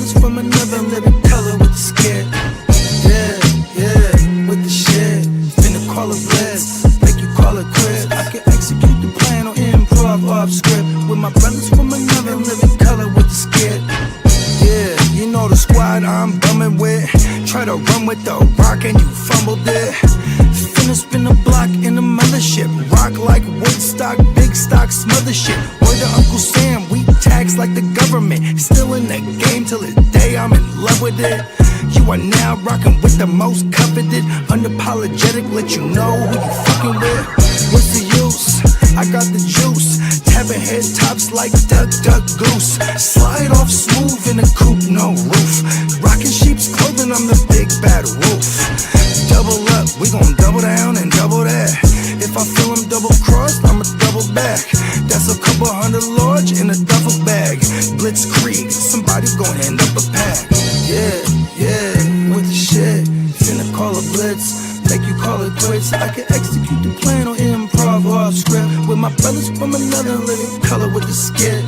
brothers from another living color with the skit. Yeah, with the shit. Finna call it blitz, make you call it quits. I can execute the plan or improv off script with my brothers from another living color with the skit. Yeah, you know the squad I'm bumming with. Try to run with the rock and you fumbled it. Finna spin the block in the mothership. Rock like Woodstock, big stock, smother shit. Word to Uncle Sam, we tax like the government. Still in the game till the day I'm in love with it. You are now rocking with the most coveted. Unapologetic, let you know who you fucking with. What's the use? I got the juice. Tapping head tops like Duck, Duck, Goose. Slide off smooth in a coupe, no roof. Rocking sheep's clothing, I'm the big bad wolf. Double up, we gon' double down and double that. If I feel I'm double crossed, I'ma double back. That's a couple hundred large in a duffel bag. Blitzkrieg, somebody gon' end up a pack. Yeah, with the shit. Finna call a blitz, make you call it quits. I can execute the plan or improv off script with my brothers from another living color with the skit.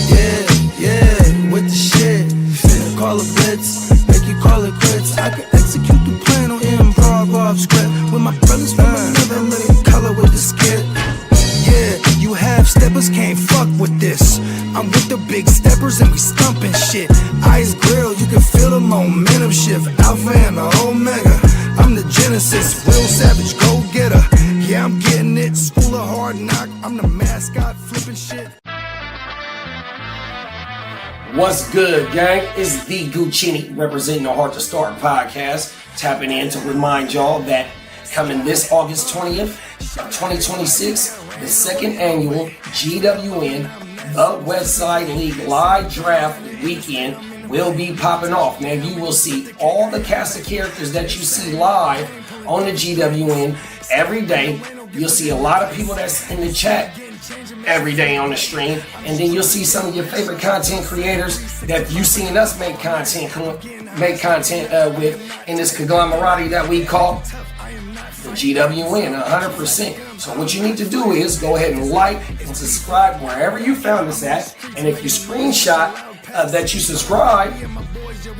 Yeah, with the shit. Finna call a blitz, make you call it quits. I can execute the plan or improv off script with my brothers from another living color with the skit. Yeah, you half steppers can't fuck with this. I'm with the big steppers and we stumping shit. Ice grill, you can feel the momentum shift. Alpha and the Omega, I'm the Genesis. Real savage, go getter. Yeah, I'm getting it. School of hard knock, I'm the mascot flipping shit. What's good, gang? It's the Guccini representing the Hard to Start podcast. Tapping in to remind y'all that coming this August 20th of 2026, the second annual GWN, the Westside League live draft weekend will be popping off. Now, you will see all the cast of characters that you see live on the GWN every day. You'll see a lot of people that's in the chat every day on the stream, and then you'll see some of your favorite content creators that you've seen us make content with in this conglomerate that we call the GWN 100%. So what you need to do is go ahead and like and subscribe wherever you found us at, and if you screenshot that you subscribe,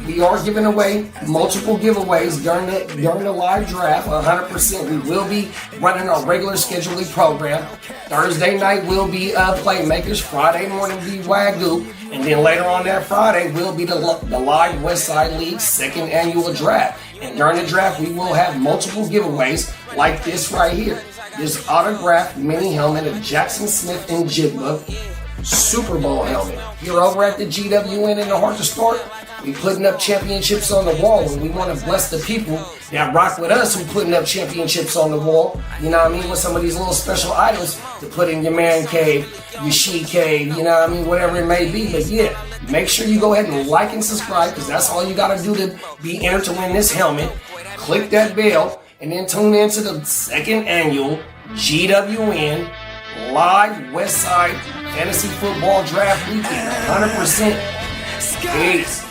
we are giving away multiple giveaways during the live draft. 100%. We will be running our regular scheduling program. Thursday night will be Playmakers. Friday morning will be Wagyu. And then later on that Friday will be the live Westside League second annual draft. And during the draft, we will have multiple giveaways like this right here. This autographed mini helmet of Jackson Smith and Jigba Super Bowl helmet. You're over at the GWN in the Hard to Start. We putting up championships on the wall, and we want to bless the people that rock with us who putting up championships on the wall. You know what I mean? With some of these little special items to put in your man cave, your she cave, you know what I mean? Whatever it may be. But yeah, make sure you go ahead and like and subscribe, because that's all you got to do to be entered to win this helmet. Click that bell, and then tune in to the second annual GWN live Westside Fantasy Football Draft Weekend. 100%. Peace.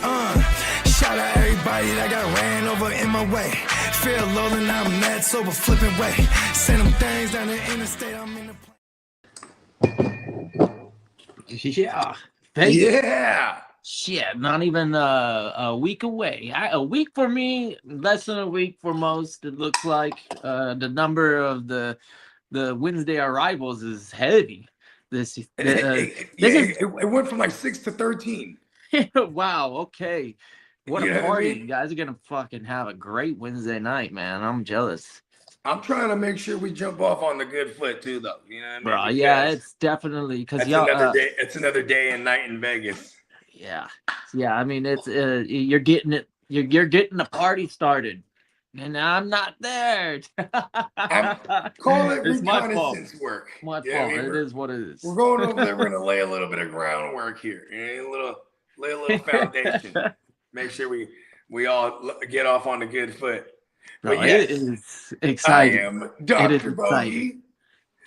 Shout out everybody that got ran over in my way. Feel low and I'm mad sober flipping way. Send them things down the interstate. I'm in the Yeah. Yeah. Shit, not even a week away. A week for me, less than a week for most. It looks like the number of the Wednesday arrivals is heavy. It went from like 6 to 13. Wow, okay. What You a know what I party. mean? You guys are going to fucking have a great Wednesday night, man. I'm jealous. I'm trying to make sure we jump off on the good foot too, though. You know what I mean? Bro, yeah, Because it's definitely because that's y'all. another day. It's another day and night in Vegas. Yeah. I mean, it's you're getting it. You're getting the party started, and I'm not there. Call it It's my fault. reconnaissance work. My You know what fault. I mean? It is what it is. We're going over there. We're gonna lay a little bit of groundwork here. You know, lay a little foundation. Make sure we all get off on the good foot. Bro, But yes, it is I exciting. am It is Dr. exciting. Bogey.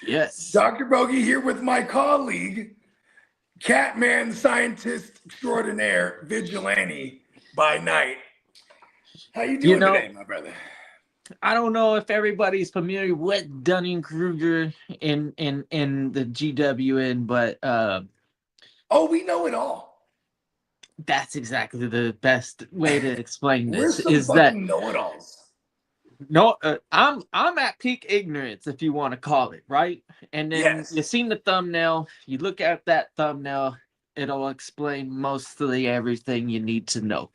Yes. Dr. Bogey here with my colleague, Catman Scientist Extraordinaire, Vigilante by night. How you doing today, my brother? I don't know if everybody's familiar with Dunning-Kruger in the GWN, but Oh, we know it all. That's exactly the best way to explain We're this. some Is that fucking know-it-alls. no? I'm at peak ignorance, if you want to call it, right? And then you Yes. seen the thumbnail. You look at that thumbnail. It'll explain mostly everything you need to know.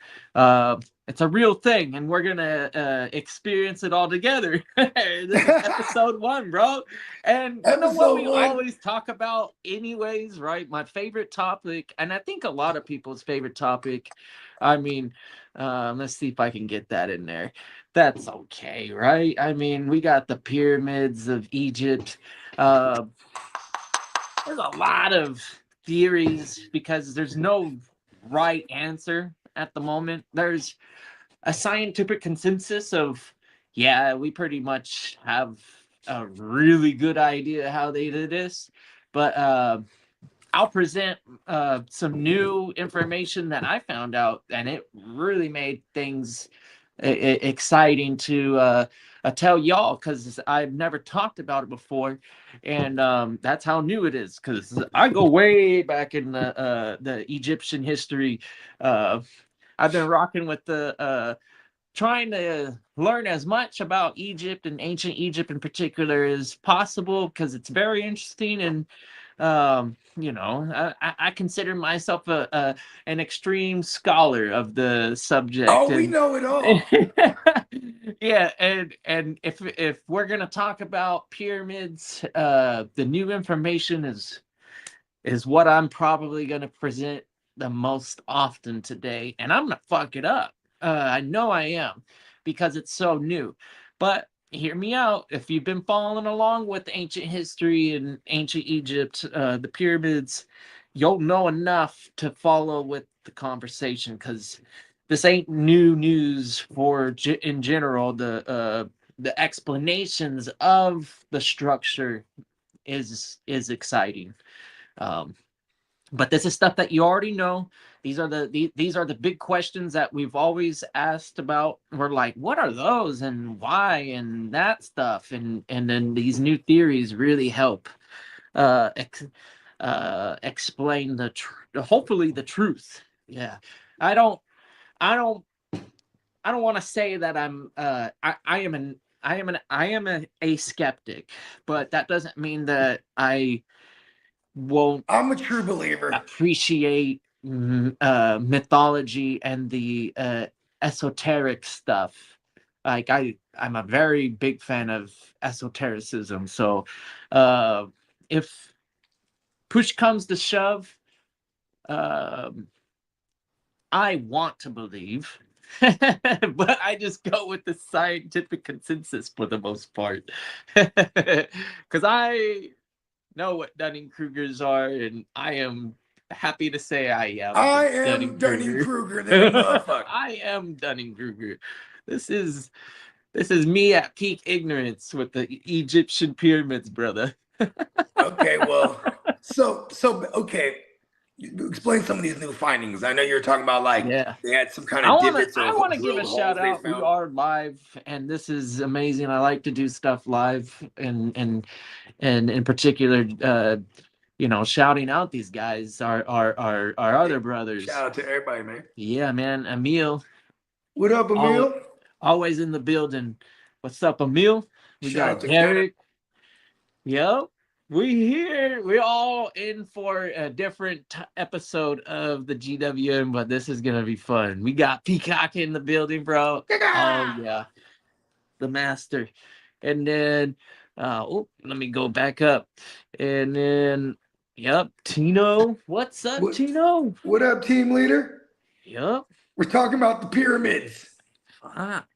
It's a real thing, and we're gonna experience it all together. This is episode 1, bro. And you know what Episode we 1. always talk about, anyways, right? My favorite topic, and I think a lot of people's favorite topic. I mean, let's see if I can get that in there. That's okay, right? I mean, we got the pyramids of Egypt. Uh, there's a lot of theories because there's no right answer at the moment. There's a scientific consensus of, yeah, we pretty much have a really good idea how they did this, but I'll present some new information that I found out, and it really made things exciting to tell y'all, because I've never talked about it before, and that's how new it is. Because I go way back in the Egyptian history. I've been rocking with the trying to learn as much about Egypt and ancient Egypt in particular as possible, because it's very interesting. And I consider myself an extreme scholar of the subject. Oh, we And know it all. yeah, and if we're gonna talk about pyramids, the new information is what I'm probably gonna present the most often today, and I'm gonna fuck it up. I know I am, because it's so new. But hear me out. If you've been following along with ancient history and ancient Egypt, the pyramids, you'll know enough to follow with the conversation, because this ain't new news for in general. The explanations of the structure is exciting. Um, but this is stuff that you already know. These are these are the big questions that we've always asked about. We're like, what are those and why and that stuff, and then these new theories really help explain hopefully the truth. Yeah, I don't I don't I don't want to say that I am a skeptic, but that doesn't mean that I won't I'm a true believer. appreciate mythology and the esoteric stuff. Like I'm a very big fan of esotericism. So if push comes to shove, um, I want to believe, but I just go with the scientific consensus for the most part, because I know what Dunning-Krugers are, and I am happy to say I am I am Dunning-Kruger. Dunning-Kruger, that motherfucker. I am Dunning-Kruger. This is me at peak ignorance with the Egyptian pyramids, brother. Okay, well, so okay. Explain some of these new findings. I know you're talking about like Yeah. they had some kind I of want divots to or I want to give drilled a holes shout they out. We found. are live, and this is amazing. I like to do stuff live, and in particular, shouting out these guys, our other brothers. Shout out to everybody, man. Yeah, man. Emil, What up, Emil? always in the building. What's up, Emil? We Shout out got to Derek. Yep. We here. We're all in for a different episode of the GWM, but this is gonna be fun. We got Peacock in the building, bro. Oh yeah, the master. And then, let me go back up. And then, yep, Tino. What's up, Tino? What up, team leader? Yep. We're talking about the pyramids. Fuck.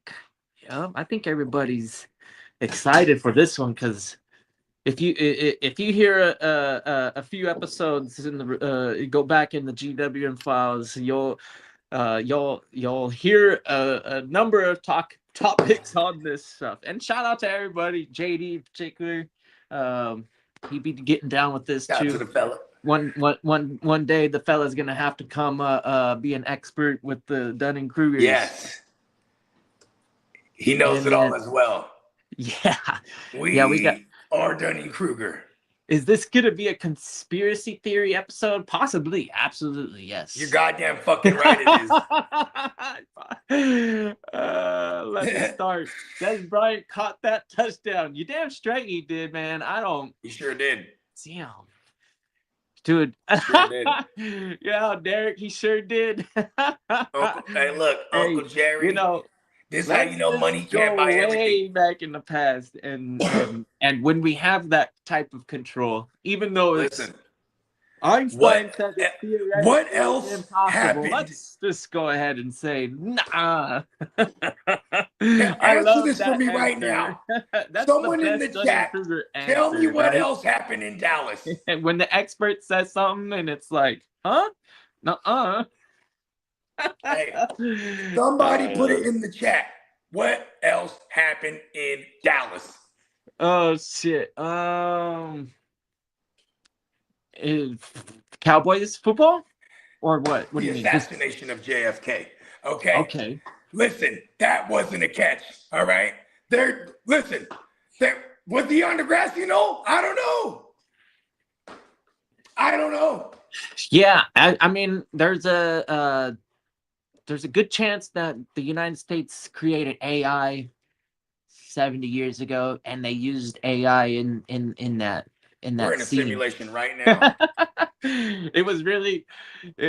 Yep. I think everybody's excited for this one, because if you hear a few episodes in the go back in the GWM files, you'll hear a number of topics on this stuff. And shout out to everybody, JD in particular. He be getting down with this Shout out too. to the fella. One day the fella's gonna have to come be an expert with the Dunning-Krugers. Yes, he knows it all as well. Yeah, We are Dunning-Kruger. Is this gonna be a conspiracy theory episode? Possibly. Absolutely, yes. You're goddamn fucking right it is. Let's start. Des Bryant caught that touchdown. You damn straight he did, man. I don't. You sure did. Damn. Dude. Sure did. Yeah, Derek, he sure did. Hey, look, Uncle Jerry. You know, this how you know money can't buy everything. Way back in the past, and when we have that type of control, even though it's Einstein said it's theoretically what else impossible, happened? let's just go ahead and say nah. Answer this for me right now. Someone in the chat, tell me what else happened in Dallas. And when the expert says something, and it's like, huh? Nuh-uh. Hey, somebody put it in the chat. What else happened in Dallas? Oh shit. Cowboys football? Or what? What do you mean? The assassination of JFK. Okay. Okay. Listen, that wasn't a catch. All right. Was he on the grass? You know? I don't know. Yeah, I mean, there's a good chance that the United States created AI 70 years ago, and they used AI in that We're in a scene. simulation right now. It was really a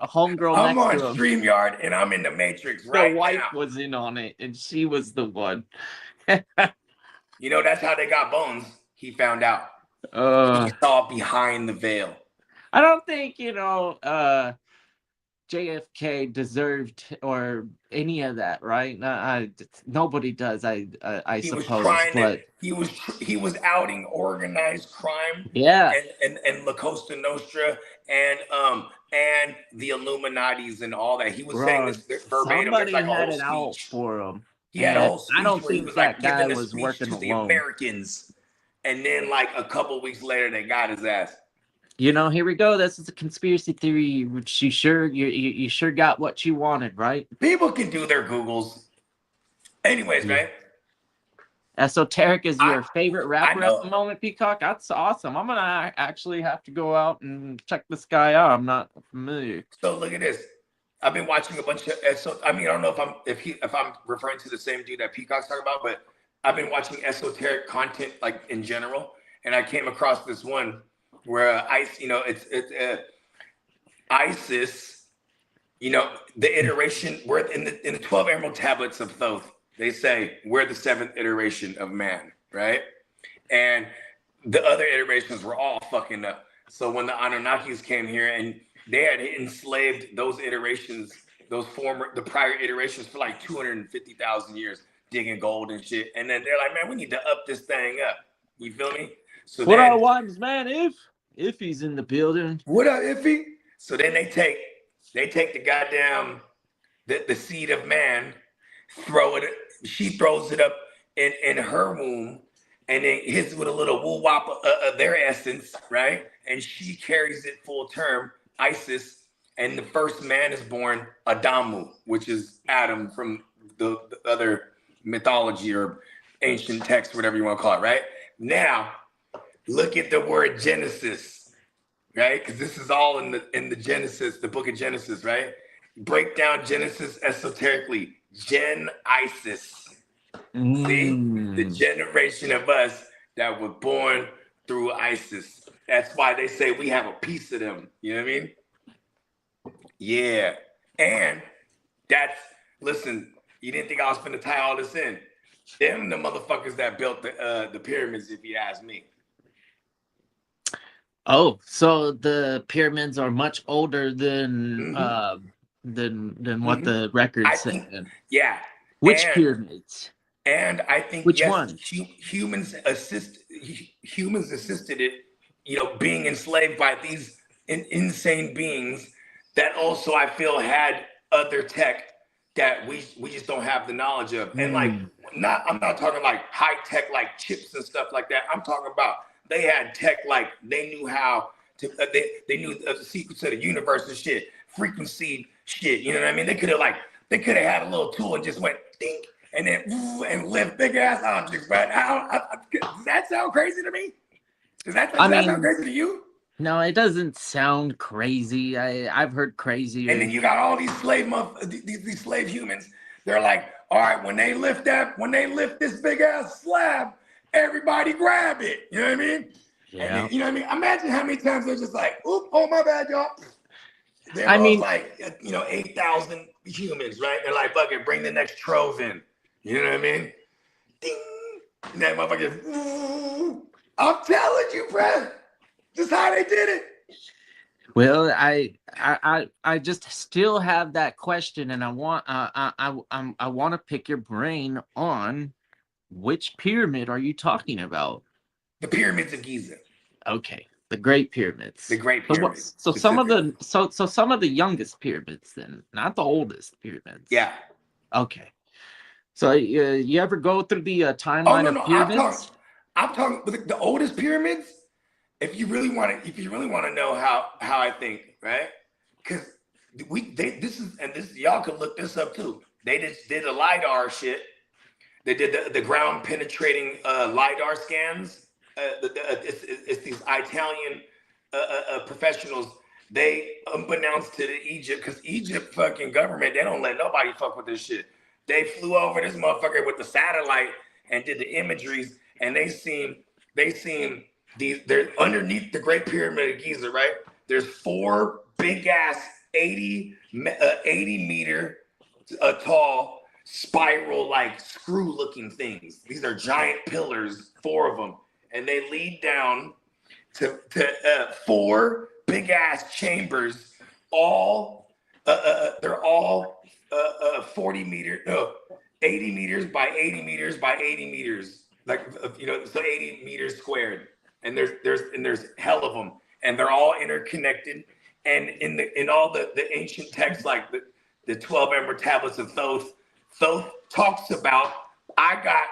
homegirl. I'm next on to him. StreamYard and I'm in the Matrix right The wife now. was in on it, and she was the one. You know, that's how they got Bones. He found out. He saw behind the veil. I don't think, JFK deserved or any of that, right? Nobody does. I suppose. He was outing organized crime. Yeah. And La Costa Nostra and the Illuminatis and all that. He was saying this verbatim. Somebody had it out for him. He had a whole speech I don't where he think was that like guy giving a was speech working to the alone. Americans, and then like a couple weeks later, they got his ass. Here we go. This is a conspiracy theory, which you sure got what you wanted, right? People can do their Googles. Anyways, right? Esoteric is your favorite rapper at the moment, Peacock? That's awesome. I'm gonna actually have to go out and check this guy out. I'm not familiar. So look at this. I've been watching a bunch of I don't know if I'm referring to the same dude that Peacock's talking about, but I've been watching esoteric content like in general, and I came across this one where ISIS, the iteration, we're in the 12 Emerald Tablets of Thoth, they say we're the 7th iteration of man, right? And the other iterations were all fucking up. So when the Anunnakis came here and they had enslaved those iterations, the prior iterations for like 250,000 years, digging gold and shit. And then they're like, man, we need to up this thing up. You feel me? So what are ones, man? If he's in the building. What up, Iffy? So then they take the goddamn the seed of man, she throws it up in her womb, and then hits with a little woo wop of their essence, right? And she carries it full term, Isis, and the first man is born, Adamu, which is Adam from the other mythology or ancient text, whatever you want to call it, right? Now, look at the word Genesis, right? Because this is all in the Genesis, the book of Genesis, right? Break down Genesis esoterically. Isis. See? The generation of us that were born through Isis. That's why they say we have a piece of them. You know what I mean? Yeah. And listen, you didn't think I was going to tie all this in. Them the motherfuckers that built the pyramids, if you ask me. Oh, so the pyramids are much older than what the records say. Yeah. Which pyramids? And I think which one? Humans assisted it, being enslaved by these insane beings that also I feel had other tech that we just don't have the knowledge of. And I'm not talking like high tech like chips and stuff like that. I'm talking about they had tech like they knew how to they knew the secrets of the universe and shit, frequency shit. You know what I mean? They could have had a little tool and just went dink and then and lift big ass objects. But does that sound crazy to me? Does that I sound mean, crazy to you? no, it doesn't sound crazy. I've heard And then crazier. you got all these these slave humans. They're like, all right, when they lift this big ass slab, everybody grab it. You know what I mean? And Yeah. then, you know what I mean? Imagine how many times they're just like, oop, oh my bad, y'all. There I goes mean, like 8,000 humans, right? They're like, fuck it, bring the next trove in. You know what I mean? Ding. And that motherfucker. Ooh. I'm telling you, bruh. This is how they did it. well, I just still have that question, and I want to pick your brain on which pyramid are you talking about? The pyramids of Giza. Okay, the Great Pyramids. The Great So Pyramids. So some of the some of the youngest pyramids, then, not the oldest pyramids. Yeah. Okay. So you ever go through the Oh timeline no, of no. pyramids? I'm talking with the oldest pyramids. If you really want to know how I think, right? Because this y'all can look this up too. They just did the LiDAR shit. They did the ground penetrating LiDAR scans. It's these Italian professionals. They, unbeknownst to Egypt, because Egypt fucking government, they don't let nobody fuck with this shit. They flew over this motherfucker with the satellite and did the imageries, and they seen they're underneath the Great Pyramid of Giza, right? There's 4 big ass 80 meter tall spiral like screw looking things. These are giant pillars, 4 of them, and they lead down to 4 big ass chambers. All they're all 80 meters by 80 meters by 80 meters, like so 80 meters squared. And there's hell of them, and they're all interconnected. And in all the ancient texts, like the 12 emerald tablets of Thoth talks about, I got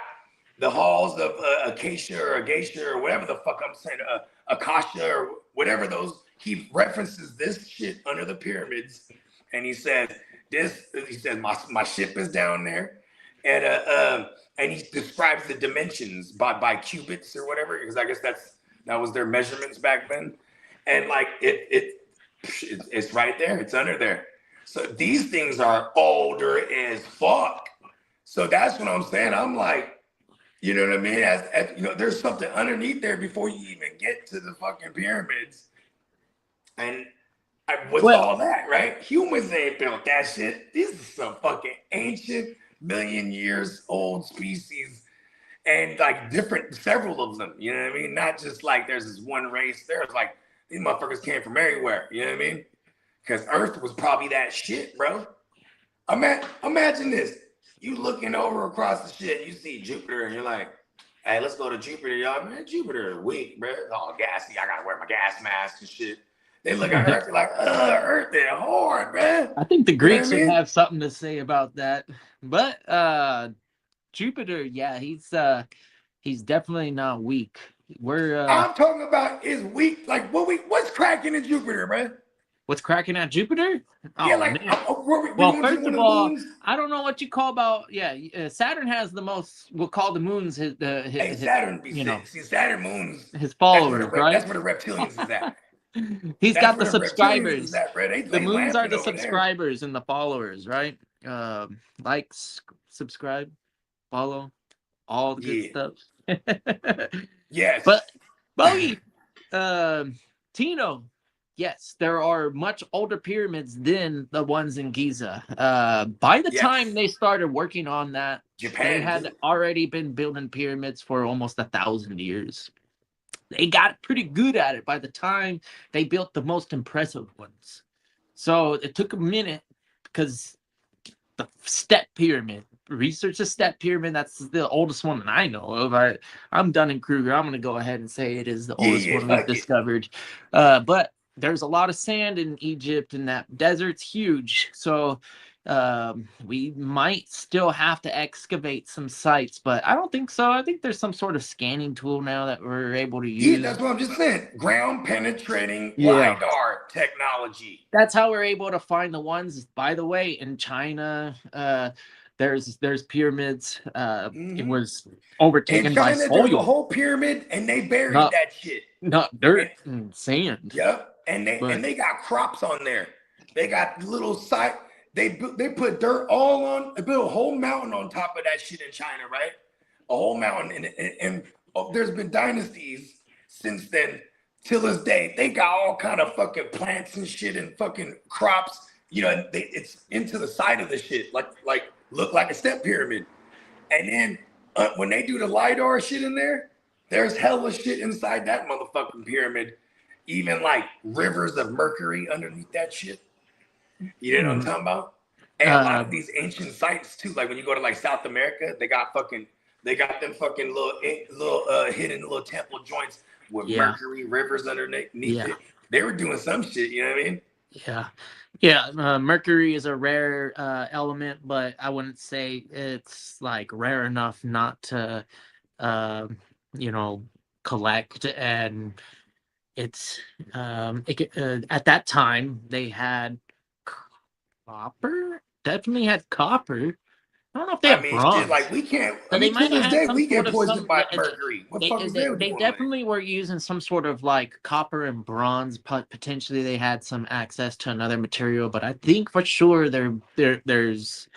the halls of Acacia or Acacia or whatever the fuck I'm saying, Akasha or whatever those. He references this shit under the pyramids, and he says my ship is down there, and he describes the dimensions by cubits or whatever, because I guess that was their measurements back then, and like it's right there, it's under there. So these things are older as fuck. So that's what I'm saying. I'm like, you know what I mean? As there's something underneath there before you even get to the fucking pyramids. And with all that, right? Humans ain't built that shit. This is some fucking ancient, million years old species, and like several of them. You know what I mean? Not just like there's this one race. There's like these motherfuckers came from everywhere. You know what I mean? Because Earth was probably that shit, bro. Imagine this. You looking over across the shit, you see Jupiter, and you're like, hey, let's go to Jupiter, y'all. Man, Jupiter weak, bro. It's all gassy. I gotta wear my gas mask and shit. They look at Earth, they're like, Earth is hard, man. I think the Greeks would have something to say about that. But Jupiter, yeah, he's definitely not weak. I'm talking about is weak. Like what's cracking in Jupiter, man? What's cracking at Jupiter? Yeah, like well, first of all, I don't know what you call about. Yeah, Saturn has the most. We'll call the moons his Saturn be sick. See, Saturn moons his followers, right? That's where the reptilians is at. He's got the subscribers. The moons are the subscribers and the followers, right? Like, subscribe, follow, all the good stuff. Yes. But Bogey, Tino, yes, there are much older pyramids than the ones in Giza. By the time they started working on that, they had already been building pyramids for almost 1,000 years. They got pretty good at it by the time they built the most impressive ones. So it took a minute, because the step pyramid, research the step pyramid, that's the oldest one that I know of. I'm Dunning-Kruger. I'm going to go ahead and say it is the oldest one we've discovered. But there's a lot of sand in Egypt, and that desert's huge. So we might still have to excavate some sites, but I don't think so. I think there's some sort of scanning tool now that we're able to use. Yeah, that's what I'm just saying. Ground penetrating LiDAR technology. That's how we're able to find the ones, by the way, in China, there's pyramids. It Mhm. was In overtaken by China, there's a soil, whole pyramid, and they buried not that shit. not And, dirt and sand. yep, But and they got crops on there. They got little side. They put dirt all on. They built a whole mountain on top of that shit in China, right? A whole mountain, and there's been dynasties since then till this day. They got all kind of fucking plants and shit and fucking crops. You know, it's into the side of the shit, like look like a step pyramid. And then when they do the LiDAR shit in there, there's hella shit inside that motherfucking pyramid. Even like rivers of mercury underneath that shit. You know what I'm talking about? And a lot uh, of these ancient sites too, like when you go to like South America, they got them fucking little hidden little temple joints with yeah, mercury rivers underneath yeah, it. They were doing some shit, you know what I mean? yeah, yeah. Mercury is a rare element, but I wouldn't say it's like rare enough not to, uh, you know, collect. And it's at that time they had copper. Definitely had copper. I don't know if they I had mean, shit, like bronze. we can't. I So they mean, to might have this had day, some we sort get of poisoned by mercury. What the fuck is they doing they with it? definitely were using some sort of like copper and bronze. Potentially they had some access to another material, but I think for sure there's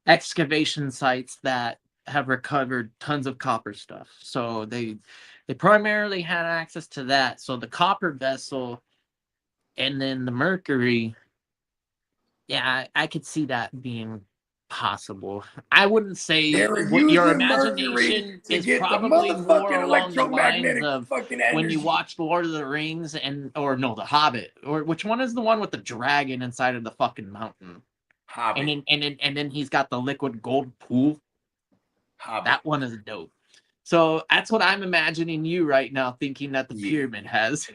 excavation sites that have recovered tons of copper stuff. So they primarily had access to that. So the copper vessel and then the mercury, yeah, I could see that being possible. I wouldn't They say were what your using mercury imagination to is get the probably more motherfucking along the lines electromagnetic of fucking when you energy. watched Lord of the Rings or no, The Hobbit, or which one is the one with the dragon inside of the fucking mountain? And Hobbit, then he's got the liquid gold pool. Hobbit. That one is dope. So that's what I'm imagining you right now thinking that the Yeah. pyramid has.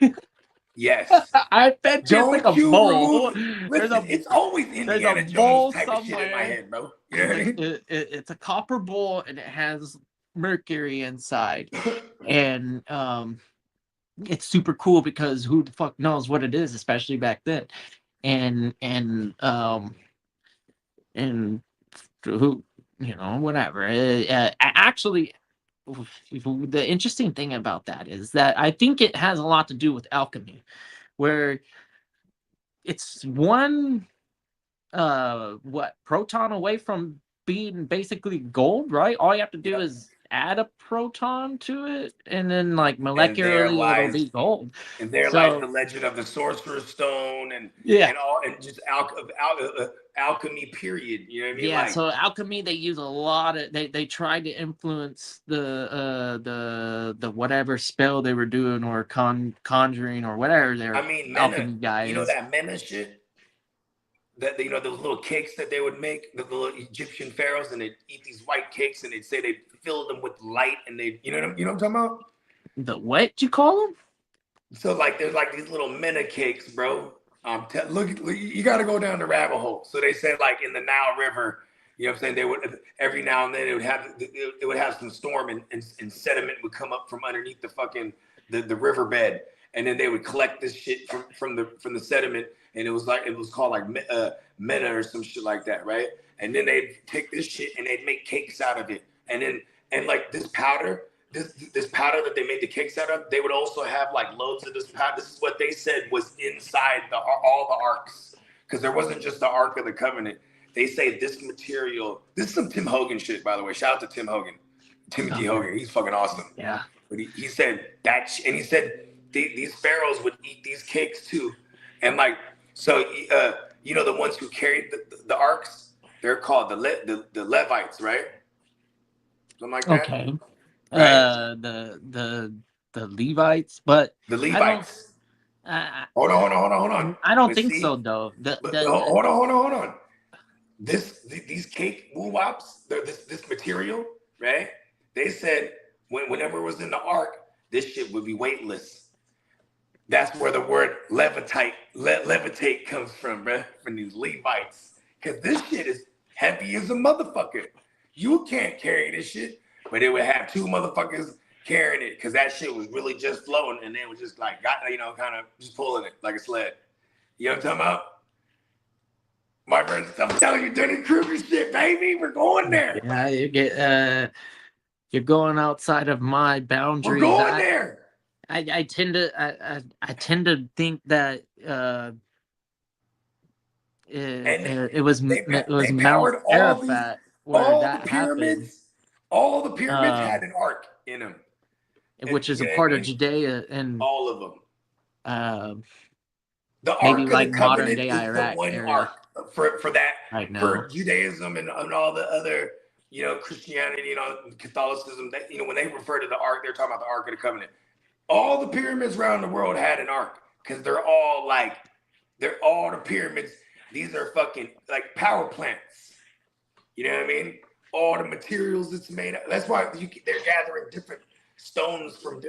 Yes. I bet you it's like Don't a you bowl. remove? Listen, it's always There's a Indiana Jones bowl type of shit in my somewhere. head, bro. You know what I mean? It's a copper bowl and it has mercury inside. And it's super cool because who the fuck knows what it is, especially back then. And who, whatever. Actually, the interesting thing about that is that I think it has a lot to do with alchemy, where it's one proton away from being basically gold, right? All you have to do Yep. is add a proton to it, and then like And there molecularly it'll lies be gold. And there lies the So legend of the Sorcerer's Stone yeah, and all and just alchemy period. You know what I mean? yeah. Like, So alchemy, they use a lot of they tried to influence the whatever spell they were doing or conjuring or whatever I their mean, Mena, alchemy guy you know is. that Mena shit? That those little cakes that they would make, the little Egyptian pharaohs, and they'd eat these white cakes and they'd say they filled them with light and they you know what I'm talking about? The what you call them? So like there's like these little Mena cakes, bro. Look, you got to go down the rabbit hole. So they said like in the Nile River, you know what I'm saying? They would every now and then it would have some storm and sediment would come up from underneath the fucking the riverbed, and then they would collect this shit from the sediment, and it was called like Mena or some shit like that, right? And then they'd take this shit and they'd make cakes out of it, and like this powder. This powder that they made the cakes out of, they would also have like loads of this powder. This is what they said was inside all the arks, because there wasn't just the Ark of the Covenant. They say this material. This is some Tim Hogan shit, by the way. Shout out to Tim Hogan, Timothy Hogan. He's fucking awesome. Yeah. But he said that, and he said these pharaohs would eat these cakes too, and like so, the ones who carried the arks, they're called the Levites, right? Something like that. Okay. Right? The Levites, but The I don't. Levites. I, Hold on. I don't But think see, so, though. hold on. These cake woo-wops, this material, right? They said whenever it was in the ark, this shit would be weightless. That's where the word levitate comes from, bruh, from these Levites. Because this shit is heavy as a motherfucker. You can't carry this shit, but it would have two motherfuckers carrying it because that shit was really just flowing, and they were just like, kind of just pulling it like a sled. You know what I'm talking about? My friends, I'm telling you, Dunning-Kruger shit, baby. We're going there. Yeah, you're going outside of my We're boundaries. going there. I tend to I tend to think that And it was they Mount powered Arafat where all the that happened, pyramids. All the pyramids had um, an ark in them. And which is you a know what I part of mean? Judea and All of them. um, The maybe Ark of the like modern Covenant day is the Iraq one area ark for that right for now. Judaism and all the other Christianity Catholicism. That when they refer to the ark, they're talking about the Ark of the Covenant. All the pyramids around the world had an ark because they're all the pyramids. These are fucking like power plants. You know what I mean? All the materials it's made of. That's why they're gathering different stones from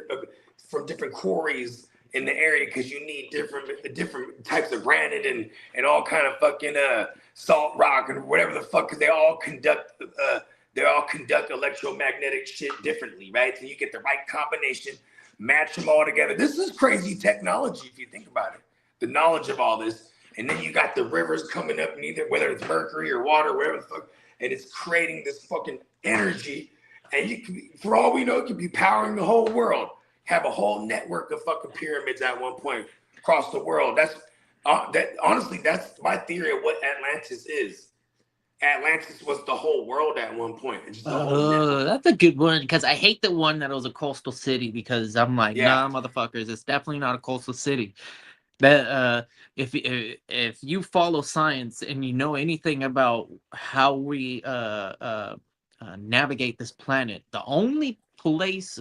different quarries in the area because you need different types of granite and all kind of fucking salt rock and whatever the fuck because they all conduct electromagnetic shit differently, right? So you get the right combination, match them all together. This is crazy technology if you think about it. The knowledge of all this. And then you got the rivers coming up, whether it's mercury or water, whatever the fuck, and it's creating this fucking energy. And you can, for all we know, it could be powering the whole world. Have a whole network of fucking pyramids at one point across the world. Honestly, that's my theory of what Atlantis is. Atlantis was the whole world at one point. It's just a whole network. That's a good one because I hate the one that was a coastal city because I'm like, Yeah. nah, motherfuckers, it's definitely not a coastal city. That if you follow science and you know anything about how we navigate this planet, the only place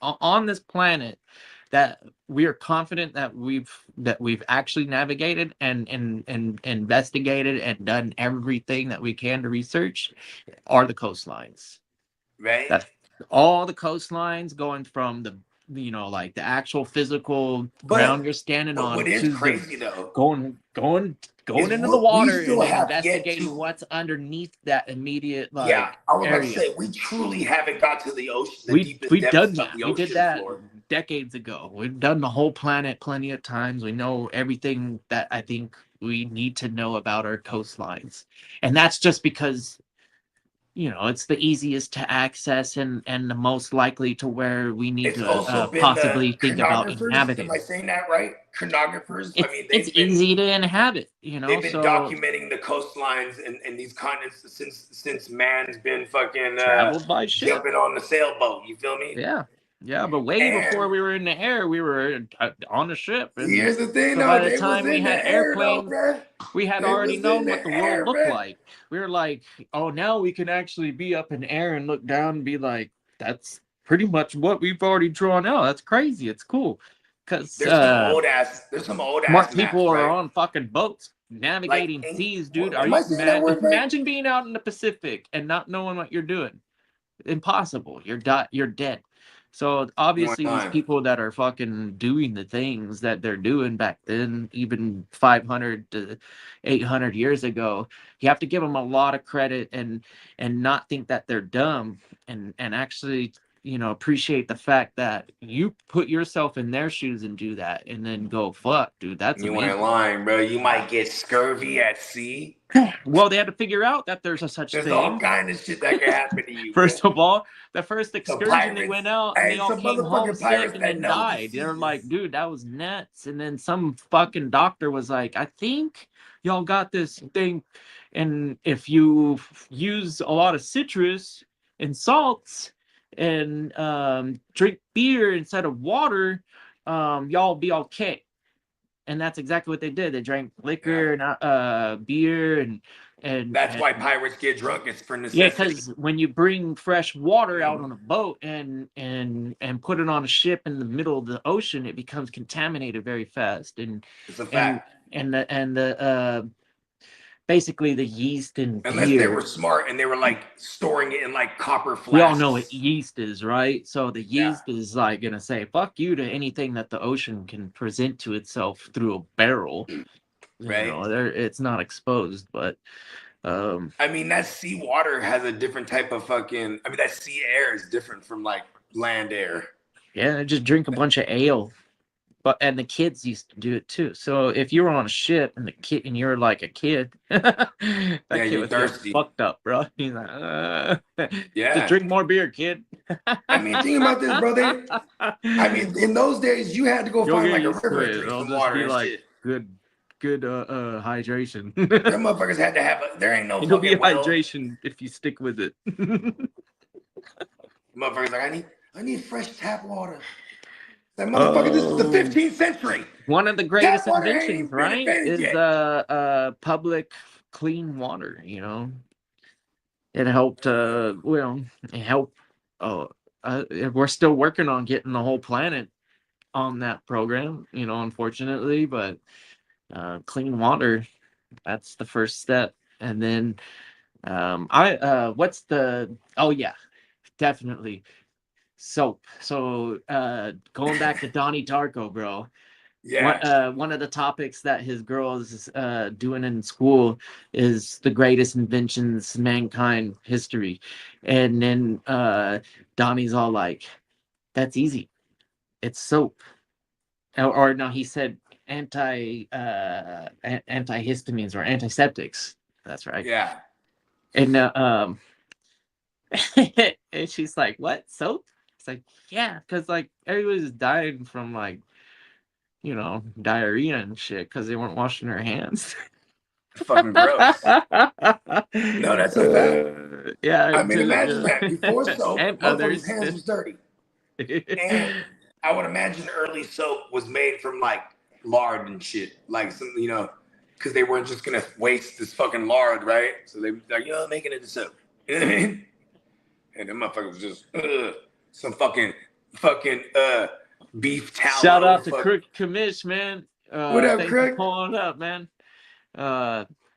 on this planet that we are confident that we've actually navigated and investigated and done everything that we can to research are the coastlines. Right? That's all the coastlines going from the like the actual physical ground you're standing But on what is to crazy though going is into the water we still and have yet investigating to. what's underneath that immediate Yeah, I was about to area. say we truly haven't got to the ocean, the deepest We've depths done of that. the We did ocean that floor. decades ago. We've done the whole planet plenty of times. We know everything that I think we need to know about our coastlines. And that's just because it's the easiest to access and the most likely to where we need It's to also been the possibly think about chronographers. Am I inhabiting. saying that right? Chronographers. I mean, It's easy to inhabit, they've been so documenting the coastlines and these continents since man's been fucking traveled by ship. jumping on the sailboat. You feel me? Yeah, but way before And we were in the air, we were on the ship. And here's the thing, so though. by the They was time we in had the air, though, airplanes, bruh. we had They already was in known what the the world air, looked bruh. like. We were like, oh, now we can actually be up in air and look down and be like, that's pretty much what we've already drawn out. That's crazy. It's cool. Because There's some old ass smart maps, people are right? on fucking boats navigating seas, dude. Are Am you I saying that word right? imagine being out in the Pacific and not knowing what you're doing? Impossible. You're dead. So obviously these people that are fucking doing the things that they're doing back then, even 500 to 800 years ago, you have to give them a lot of credit and not think that they're dumb and actually appreciate the fact that you put yourself in their shoes and do that and then go, fuck, dude, that's You amazing. ain't lying, bro. You might get scurvy at sea. Well, they had to figure out that there's There's thing. all kind of shit that can happen to you. First bro. of all, the first excursion they went out and hey, they all some came home motherfucking sick pirates and that then know the died. They're seas. like, dude, that was nuts. And then some fucking doctor was like, I think y'all got this thing, and if you use a lot of citrus and salts and drink beer instead of water, y'all be okay. And that's exactly what they did. They drank liquor and beer and that's why pirates get drunk. It's for necessity. yeah, because when you bring fresh water out on a boat and put it on a ship in the middle of the ocean, it becomes contaminated very fast. And it's a fact. And the basically the yeast in unless beer, they were smart and they were like storing it in like copper flasks. We all know what yeast is, right? So the yeast is like gonna say fuck you to anything that the ocean can present to itself through a barrel. Right. It's not exposed, but I mean, that sea water has a different type of fucking. I mean, that sea air is different from like land air. Yeah, just drink a bunch of ale. But and the kids used to do it too. So if you were on a ship and you're like a kid, that Yeah, kid you're was getting thirsty. fucked up, bro. He's like, just Yeah. drink more beer, kid. I mean, think about this, brother. I mean, in those days, you had to go You'll find get like a used to river and it. drink It'll some just water be and like shit. good hydration. Them motherfuckers had to have there ain't no It'll be fucking well. hydration if you stick with it. Motherfuckers like, I need fresh tap water. That motherfucker, this is the 15th century. One of the Tap greatest water ain't inventions, even been right, invented is yet. public clean water. You know, it helped. It helped. Uh, we're still working on getting the whole planet on that program. You know, unfortunately, but clean water, that's the first step. And then what's the? Oh yeah, definitely soap. So going back to Donnie Darko, bro. Yeah. One of the topics that his girl is doing in school is the greatest inventions mankind history, and then Donnie's all like, "That's easy. It's soap." Or no, he said antihistamines or antiseptics. That's right. Yeah. And and she's like, "What, soap?" It's like, yeah, because like everybody's dying from like, diarrhea and shit because they weren't washing their hands. Fucking gross. No, that's a fact. Yeah, I mean, imagine that. Before soap, and motherfuckers' others. hands was dirty. And I would imagine early soap was made from like lard and shit. Like some, because they weren't just gonna waste this fucking lard, right? So they like, making it into soap. You know what I mean? And them motherfuckers just some fucking beef tallow. Shout out to Crook Commish, man. What up, Thanks Crook? for pulling up, man.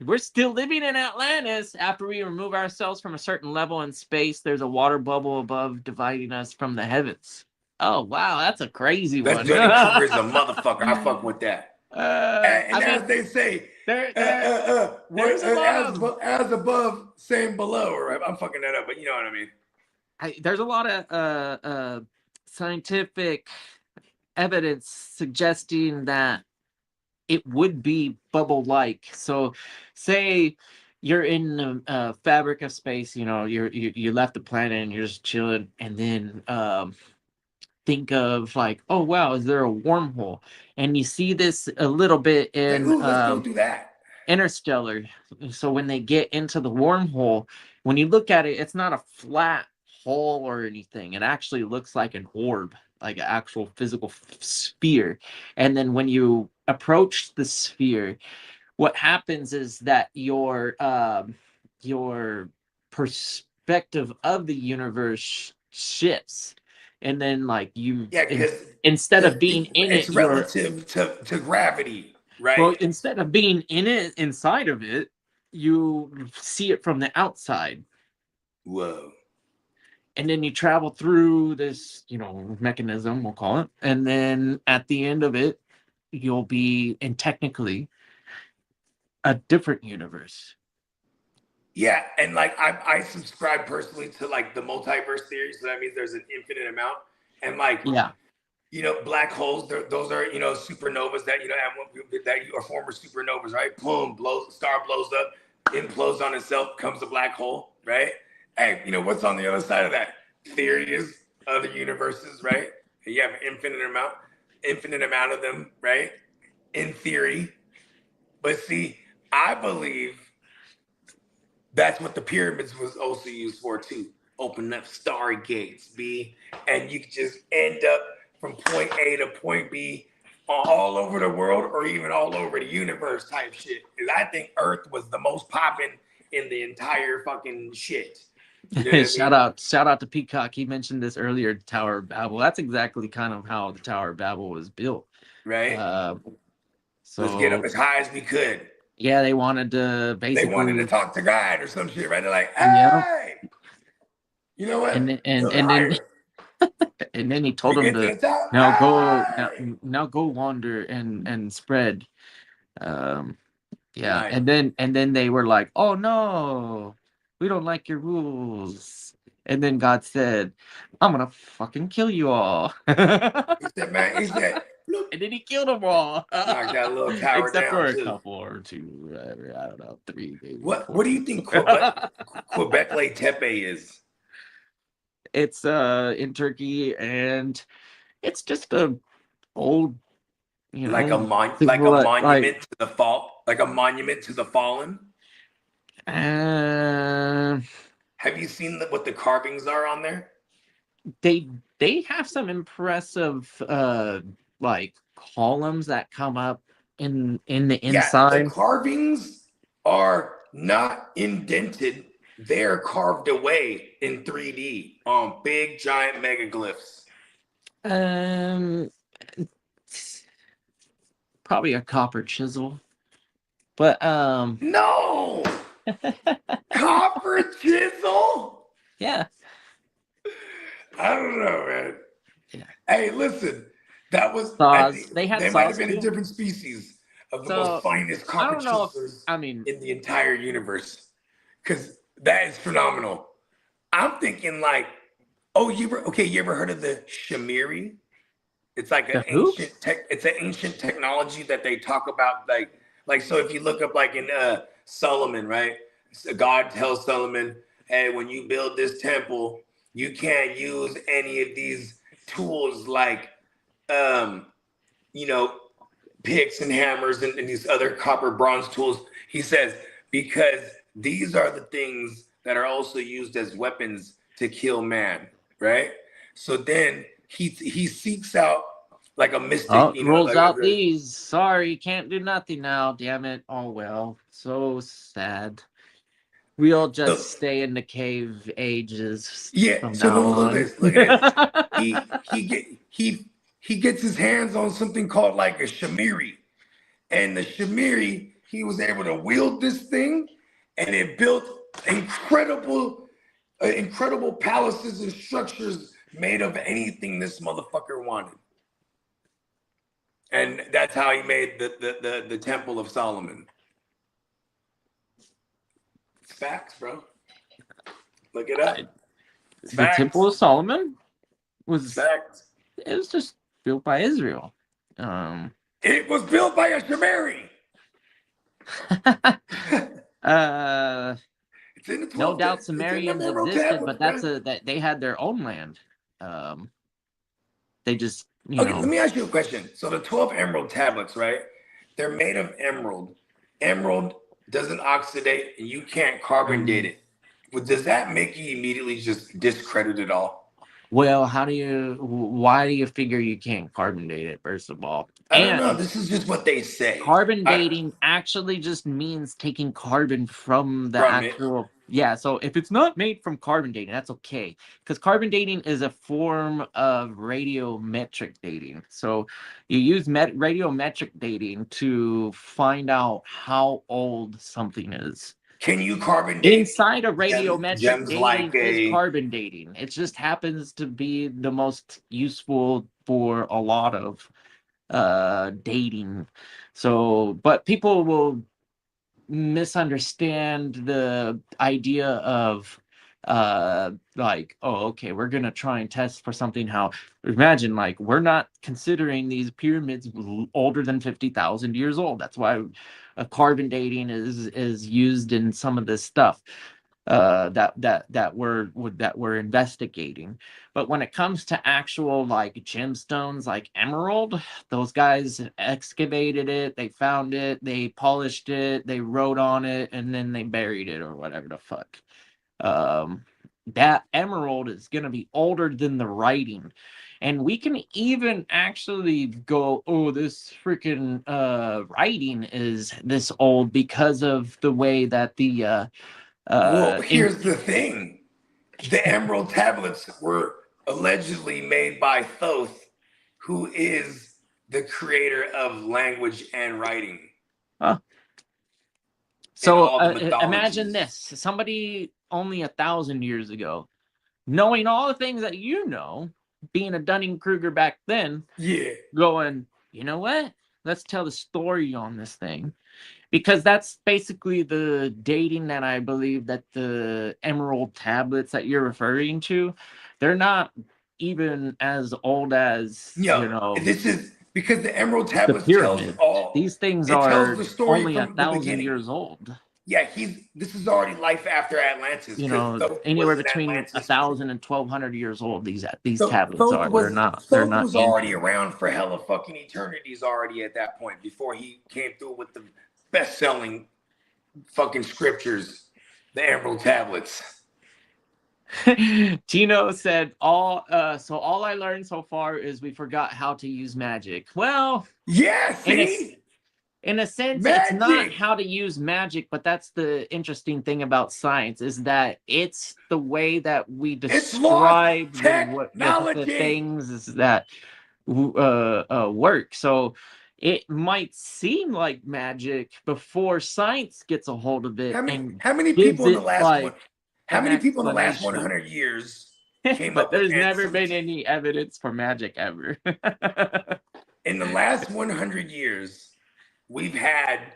We're still living in Atlantis. After we remove ourselves from a certain level in space, there's a water bubble above dividing us from the heavens. Oh wow, that's a crazy one. That's Dunning-Kruger is a motherfucker. I fuck with that. And as they say, as above, same below. Right? I'm fucking that up, but you know what I mean. There's a lot of scientific evidence suggesting that it would be bubble-like. So, say you're in a fabric of space. You left the planet and you're just chilling, and then think of like, oh wow, is there a wormhole? And you see this a little bit in Let's go through that. Interstellar. So when they get into the wormhole, when you look at it, it's not a flat hole or anything. It actually looks like an orb, like an actual physical sphere. And then when you approach the sphere, what happens is that your perspective of the universe shifts. And then like instead of being in it's it, relative to gravity, right? Well, instead of being in it, inside of it, you see it from the outside. Whoa. And then you travel through this, mechanism, we'll call it. And then at the end of it, you'll be in technically a different universe. Yeah, and like I subscribe personally to like the multiverse theory, so that means there's an infinite amount. And like, yeah, black holes, those are supernovas that that are former supernovas, right? Boom, star blows up, implodes on itself, comes a black hole, right? Hey, what's on the other side of that? Theories, other universes, right? And you have an infinite amount of them, right? In theory. But see, I believe that's what the pyramids was also used for too. Open up starry gates, B. And you could just end up from point A to point B all over the world or even all over the universe type shit. Because I think Earth was the most popping in the entire fucking shit. Shout out to Peacock. He mentioned this earlier, Tower of Babel. That's exactly kind of how the Tower of Babel was built. Right. So let's get up as high as we could. Yeah, they wanted to basically. They wanted to talk to God or some shit, right? They're like, hey, you know what? And then and then he told them to now go wander and spread. Yeah, right. and then they were like, oh no, we don't like your rules. And then God said, I'm gonna fucking kill you all. He said, man, And then he killed them all. Knocked that little tower Except down, for a too. couple or two, whatever. I don't know, 3 maybe. What 4. do you think Quebec Tepe is? It's in Turkey, and it's just a old, Like a monument to the monument to the fallen. Have you seen what the carvings are on there? They have some impressive like columns that come up in the inside. Yeah, the carvings are not indented. They're carved away in 3D on big giant megaglyphs. Probably a copper chisel. But no. Copper chisel? Yeah. I don't know, man. Yeah. Hey, listen, that was they might have been a different species of the most finest copper chiselers in the entire universe. Because that is phenomenal. I'm thinking like, you ever heard of the Shamiri? It's like an ancient technology that they talk about, like so if you look up like in Solomon, right? So God tells Solomon, hey, when you build this temple, you can't use any of these tools like picks and hammers and these other copper bronze tools. He says, because these are the things that are also used as weapons to kill man, right? So then he seeks out like a mystic. Rolls out these. Sorry, can't do nothing now. Damn it. Oh well. So sad. We'll just stay in the cave ages. Yeah. So look at this. He gets his hands on something called like a Shamiri, and the Shamiri, he was able to wield this thing, and it built incredible palaces and structures made of anything this motherfucker wanted. And that's how he made the Temple of Solomon. It's facts, bro. Look it up. The Temple of Solomon was facts. It was just built by Israel. It was built by a Shamiri. It's in the 12th, no doubt Sumerians existed, but that they had their own land. They just let me ask you a question. So the 12 emerald tablets, right? They're made of emerald. Emerald doesn't oxidate, and you can't carbon date it. Well, does that make you immediately just discredit it all? Well, why do you figure you can't carbon date it, first of all? I don't know. This is just what they say. Carbon dating actually just means taking carbon from the actual... Yeah, so if it's not made from carbon dating, that's okay. Because carbon dating is a form of radiometric dating. So you use radiometric dating to find out how old something is. Can you carbon date? Inside of radiometric dating is carbon dating. It just happens to be the most useful for a lot of dating. So, but people will misunderstand the idea of like, oh, okay, we're gonna try and test for something. How, imagine, like, we're not considering these pyramids older than 50,000 years old. That's why carbon dating is used in some of this stuff that we're investigating. But when it comes to actual like gemstones like emerald, those guys excavated it, they found it, they polished it, they wrote on it, and then they buried it or whatever the fuck. That emerald is going to be older than the writing. And we can even actually go, oh, this freaking writing is this old because of the way that the well, here's the thing. The emerald tablets were allegedly made by Thoth, who is the creator of language and writing. Huh. So imagine this. Somebody only 1,000 years ago, knowing all the things that you know, being a Dunning-Kruger back then, going, you know what? Let's tell the story on this thing. Because that's basically the dating that I believe that the emerald tablets that you're referring to, they're not even as old as, This Because the Emerald The Tablets tells pyramids. all. These things It tells are the story only from the 1,000 beginning. years old. Yeah, this is already life after Atlantis. You Because know, Thoth anywhere was in between Atlantis. 1,000 and 1,200 years old. These So tablets are. They're Thoth not was already ancient. around for hella fucking eternities already at that point before he came through with the best-selling fucking scriptures, the Emerald Tablets. Tino said all I learned so far is we forgot how to use magic. Well, Yeah, in a, see? in a sense, it's not Magic! how to use magic, but that's the interesting thing about science is that it's the way that we It's lost describe the technology! things is that work. So it might seem like magic before science gets a hold of it and How many gives people in the it last like one? How an many people in the last explanation. 100 years came But up with there's never answers? been any evidence for magic ever. In the last 100 years, we've had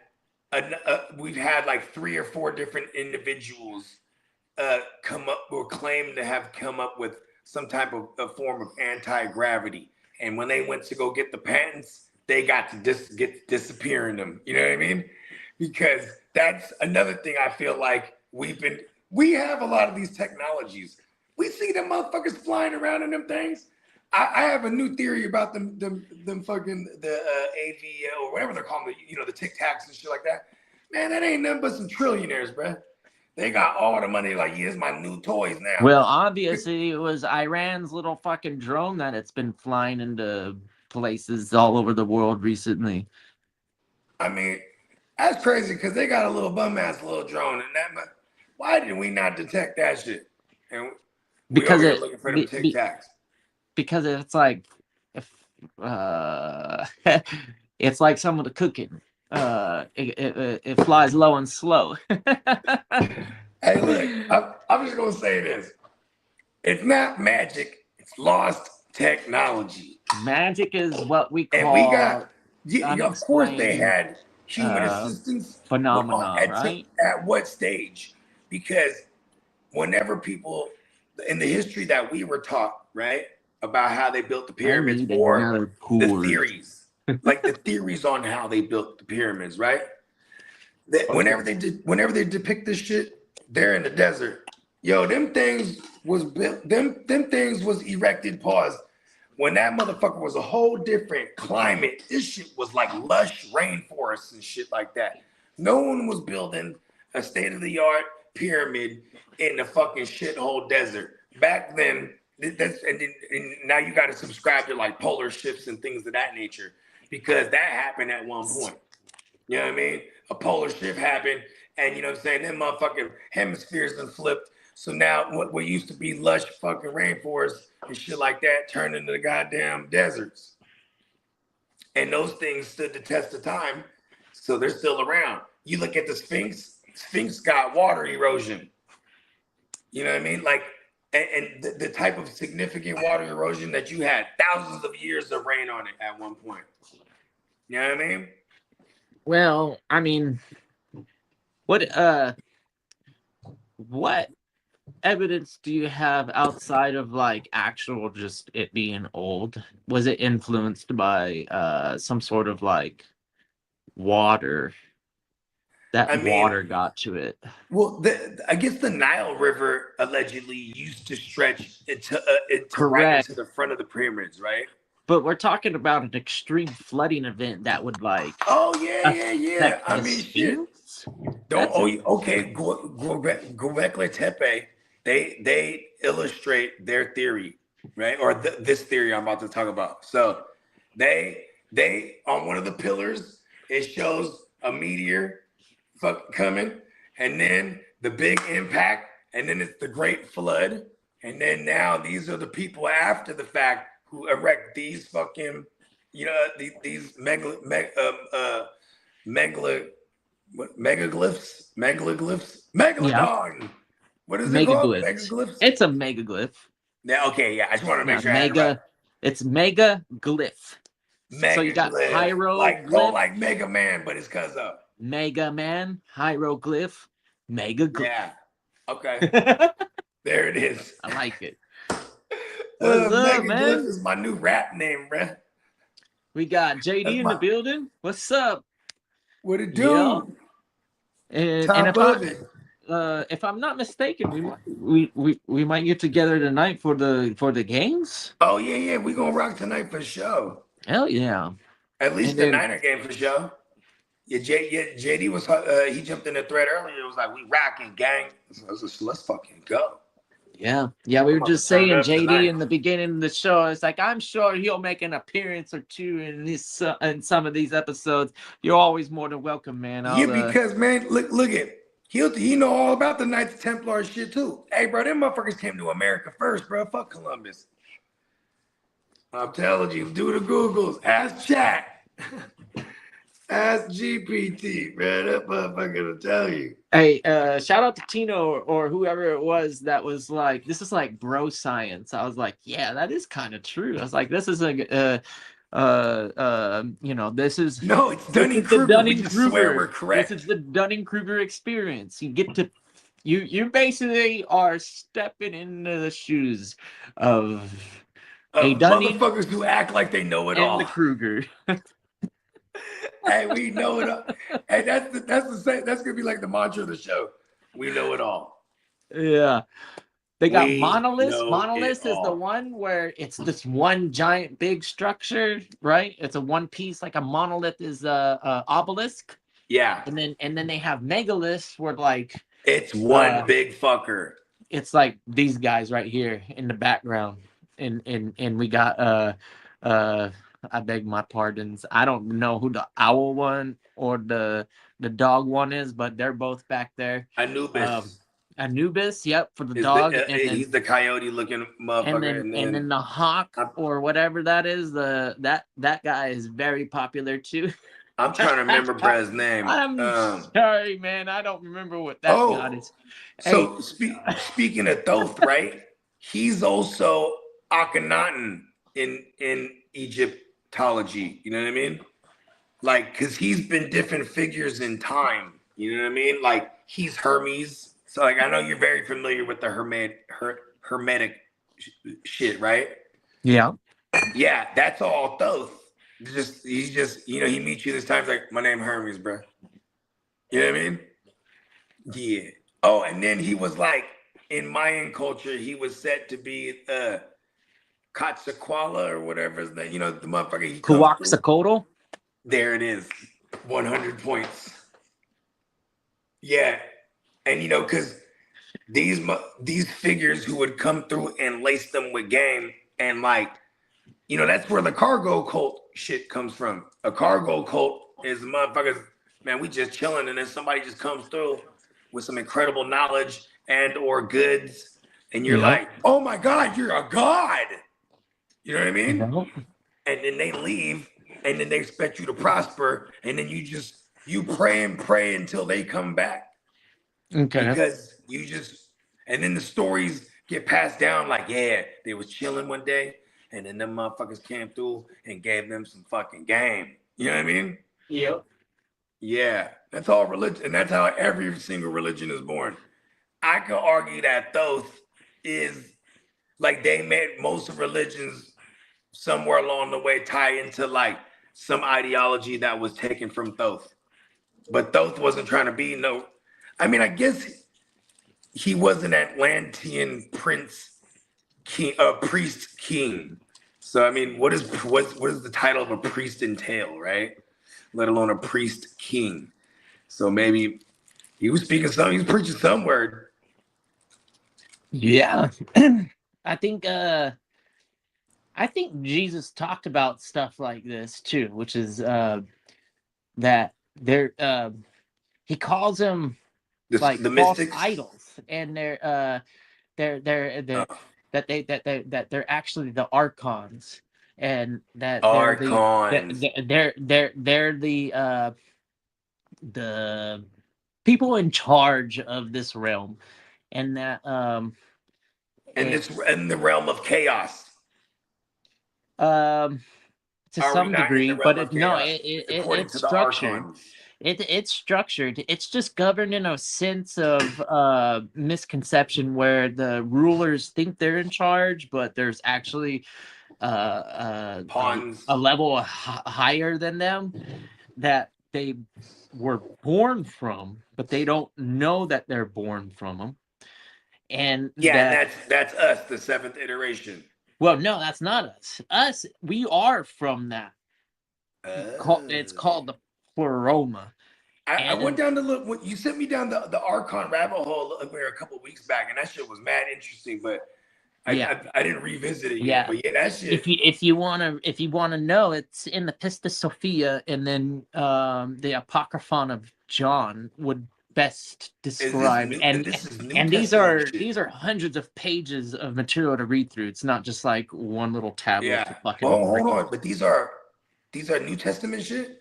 like 3 or 4 different individuals come up or claim to have come up with some type of a form of anti-gravity. And when they went to go get the patents, they got to disappearing them. You know what I mean? Because that's another thing I feel like we have a lot of these technologies. We see them motherfuckers flying around in them things. I have a new theory about them fucking the AV or whatever they're calling the Tic Tacs and shit like that. Man, that ain't nothing but some trillionaires, bruh. They got all the money. Like, here's my new toys now. Well, obviously, it was Iran's little fucking drone that it's been flying into places all over the world recently. I mean, that's crazy because they got a little bum ass little drone, and why did we not detect that shit? And because looking for them Tic Tacs. Because it's like it's like some of the cooking. It flies low and slow. Hey, look, I'm just gonna say this: it's not magic; it's lost technology. Magic is what we call. And we got, of course, they had human assistance phenomena, right? At what stage? Because whenever people in the history that we were taught, right, about how they built the pyramids or the theories, like the theories on how they built the pyramids, right? Whenever they depict this shit, they're in the desert. Yo, them things was built, them things was erected, pause. When that motherfucker was a whole different climate, this shit was like lush rainforests and shit like that. No one was building a state-of-the-art pyramid in the fucking shithole desert. Back then, and now you got to subscribe to like polar shifts and things of that nature because that happened at one point. You know what I mean? A polar shift happened, and you know what I'm saying? Them motherfucking hemispheres done flipped. So now what used to be lush fucking rainforests and shit like that turned into the goddamn deserts. And those things stood the test of time, so they're still around. You look at the Sphinx got water erosion. You know what I mean? Like, and the type of significant water erosion that you had thousands of years of rain on it at one point. You know what I mean? Well, I mean, what evidence do you have outside of like actual just it being old? Was it influenced by some sort of like water? Water got to it. Well, I guess the Nile River allegedly used to stretch into right into the front of the pyramids, right? But we're talking about an extreme flooding event that would like. Oh yeah. I mean, shit. Okay. Göbekli Tepe. They illustrate their theory, right? Or this theory I'm about to talk about. So they on one of the pillars it shows a meteor coming, and then the big impact, and then it's the great flood, and then now these are the people after the fact who erect these fucking, these megaglyphs. Megalodon. Yeah. What is it called? Megaglyphs. It's a megaglyph. Yeah. Okay. Yeah. I just want to make sure. It's megaglyph. So you got hieroglyph, like Mega Man, but it's cause of Mega Man, hieroglyph, megaglyph. Yeah. Okay. There it is. I like it. Megaglyph is my new rap name, bruh. We got JD That's in the my building. What's up? what it Yeah. do? And Top of it. if I'm not mistaken, we might get together tonight for the games. Oh yeah, we gonna rock tonight for sure. Hell yeah. At least And the then Niner game for sure. JD was he jumped in the thread earlier. It was like we rocking gang. So I was just, let's fucking go. yeah, we I'm were about to just turn saying up JD tonight. in the beginning of the show. It's like I'm sure he'll make an appearance or two in this in some of these episodes. You're always more than welcome, man. Yeah, I'll because man, look at he know all about the Knights Templar shit too. Hey, bro, them motherfuckers came to America first, bro. Fuck Columbus. I'm telling you, do the Googles, ask chat, ask GPT, man. That motherfucker will tell you. Hey, shout out to Tino or whoever it was that was like, this is like bro science. I was like, yeah, that is kind of true. I was like, this is this is No, it's the Dunning-Kruger. We just swear we're Dunning-Kruger. correct. This is the Dunning-Kruger experience. You get to you basically are stepping into the shoes of a Dunning Motherfuckers who act like they know it and all. the Kruger. Hey, we know it all. Hey, that's the same. That's gonna be like the mantra of the show. We know it all. Yeah. They got We monoliths. know it Monoliths is the all. one where it's this one giant big structure, right? It's a one piece, like a monolith is a obelisk, Yeah, and then they have megaliths where like it's one big fucker. it's like these guys right here in the background, and we got I beg my pardons. I don't know who the owl one or the dog one is, but they're both back there. Anubis Anubis, yep, for the is dog, the, and then he's the coyote looking motherfucker, and then the hawk or whatever that is, that guy is very popular too. I'm trying to remember Brad's name. I'm sorry, man, I don't remember what that god is. So speaking of Thoth, right? He's also Akhenaten in Egyptology. You know what I mean? Like, cause he's been different figures in time. You know what I mean? Like he's Hermes. So like I know you're very familiar with the hermetic shit, right? Yeah. Yeah, that's all Thoth. He's just he meets you this time. He's like, my name Hermes, bro. You know what I mean? Yeah. Oh, and then he was like, in Mayan culture, he was said to be Quetzalcoatl or whatever his name. You know, the motherfucker. Quetzalcoatl. There it is. 100 points. Yeah. And because these figures who would come through and lace them with game and like, that's where the cargo cult shit comes from. A cargo cult is motherfuckers, man, we just chilling and then somebody just comes through with some incredible knowledge and or goods. And you're like, oh my God, you're a god. You know what I mean? Yep. And then they leave and then they expect you to prosper. And then you pray and pray until they come back. Okay. Because and then the stories get passed down like, yeah, they was chilling one day and then them motherfuckers came through and gave them some fucking game. You know what I mean? Yep. Yeah, that's all religion. And that's how every single religion is born. I could argue that Thoth is like they made most of religions somewhere along the way tie into like some ideology that was taken from Thoth. But Thoth wasn't trying to be I guess he was an Atlantean priest king. So what is the title of a priest entail, right? Let alone a priest king. So maybe he was speaking something, he was preaching some word. Yeah. I think Jesus talked about stuff like this too, which is that they're he calls them like the false mystics? idols, and they're that they're actually the archons, and that they're the people in charge of this realm, and that in the realm of chaos. To some degree, but it's structured. It's structured. It's just governed in a sense of misconception where the rulers think they're in charge, but there's actually Pawns. a level higher than them that they were born from, but they don't know that they're born from them. And Yeah, that, and that's us, the seventh iteration. well, no, that's not us. Us, we are from that. It's called the pleroma. I went down to look. You sent me down the Archon rabbit hole a couple of weeks back, and that shit was mad interesting. But I didn't revisit it yet. But yeah, that shit. If you wanna know, it's in the Pistis Sophia, and then the Apocryphon of John would best describe. And these are hundreds of pages of material to read through. It's not just like one little tablet. Yeah. Oh, hold on, but these are New Testament shit.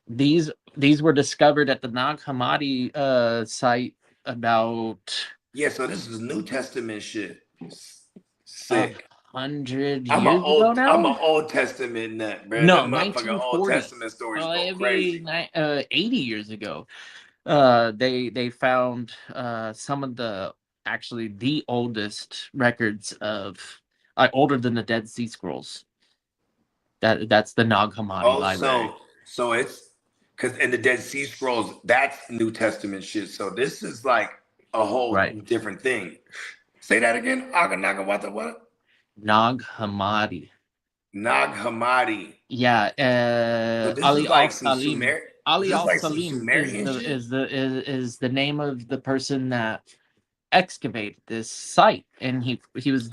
These were discovered at the Nag Hammadi site about. Yeah, so this is New Testament shit. Sick. 100 years ago now? I'm an Old Testament nut, bro. No, motherfucking Old Testament stories go crazy. 80 years ago. They found some of the oldest records of older than the Dead Sea Scrolls. That's the Nag Hammadi library. So it's because in the Dead Sea Scrolls, that's New Testament shit. So this is like a whole different thing. Say that again. What? Nag Hammadi. Nag Hammadi. Yeah. So Ali like al-Salim. Ali al-Salim is the name of the person that excavated this site, and he was he was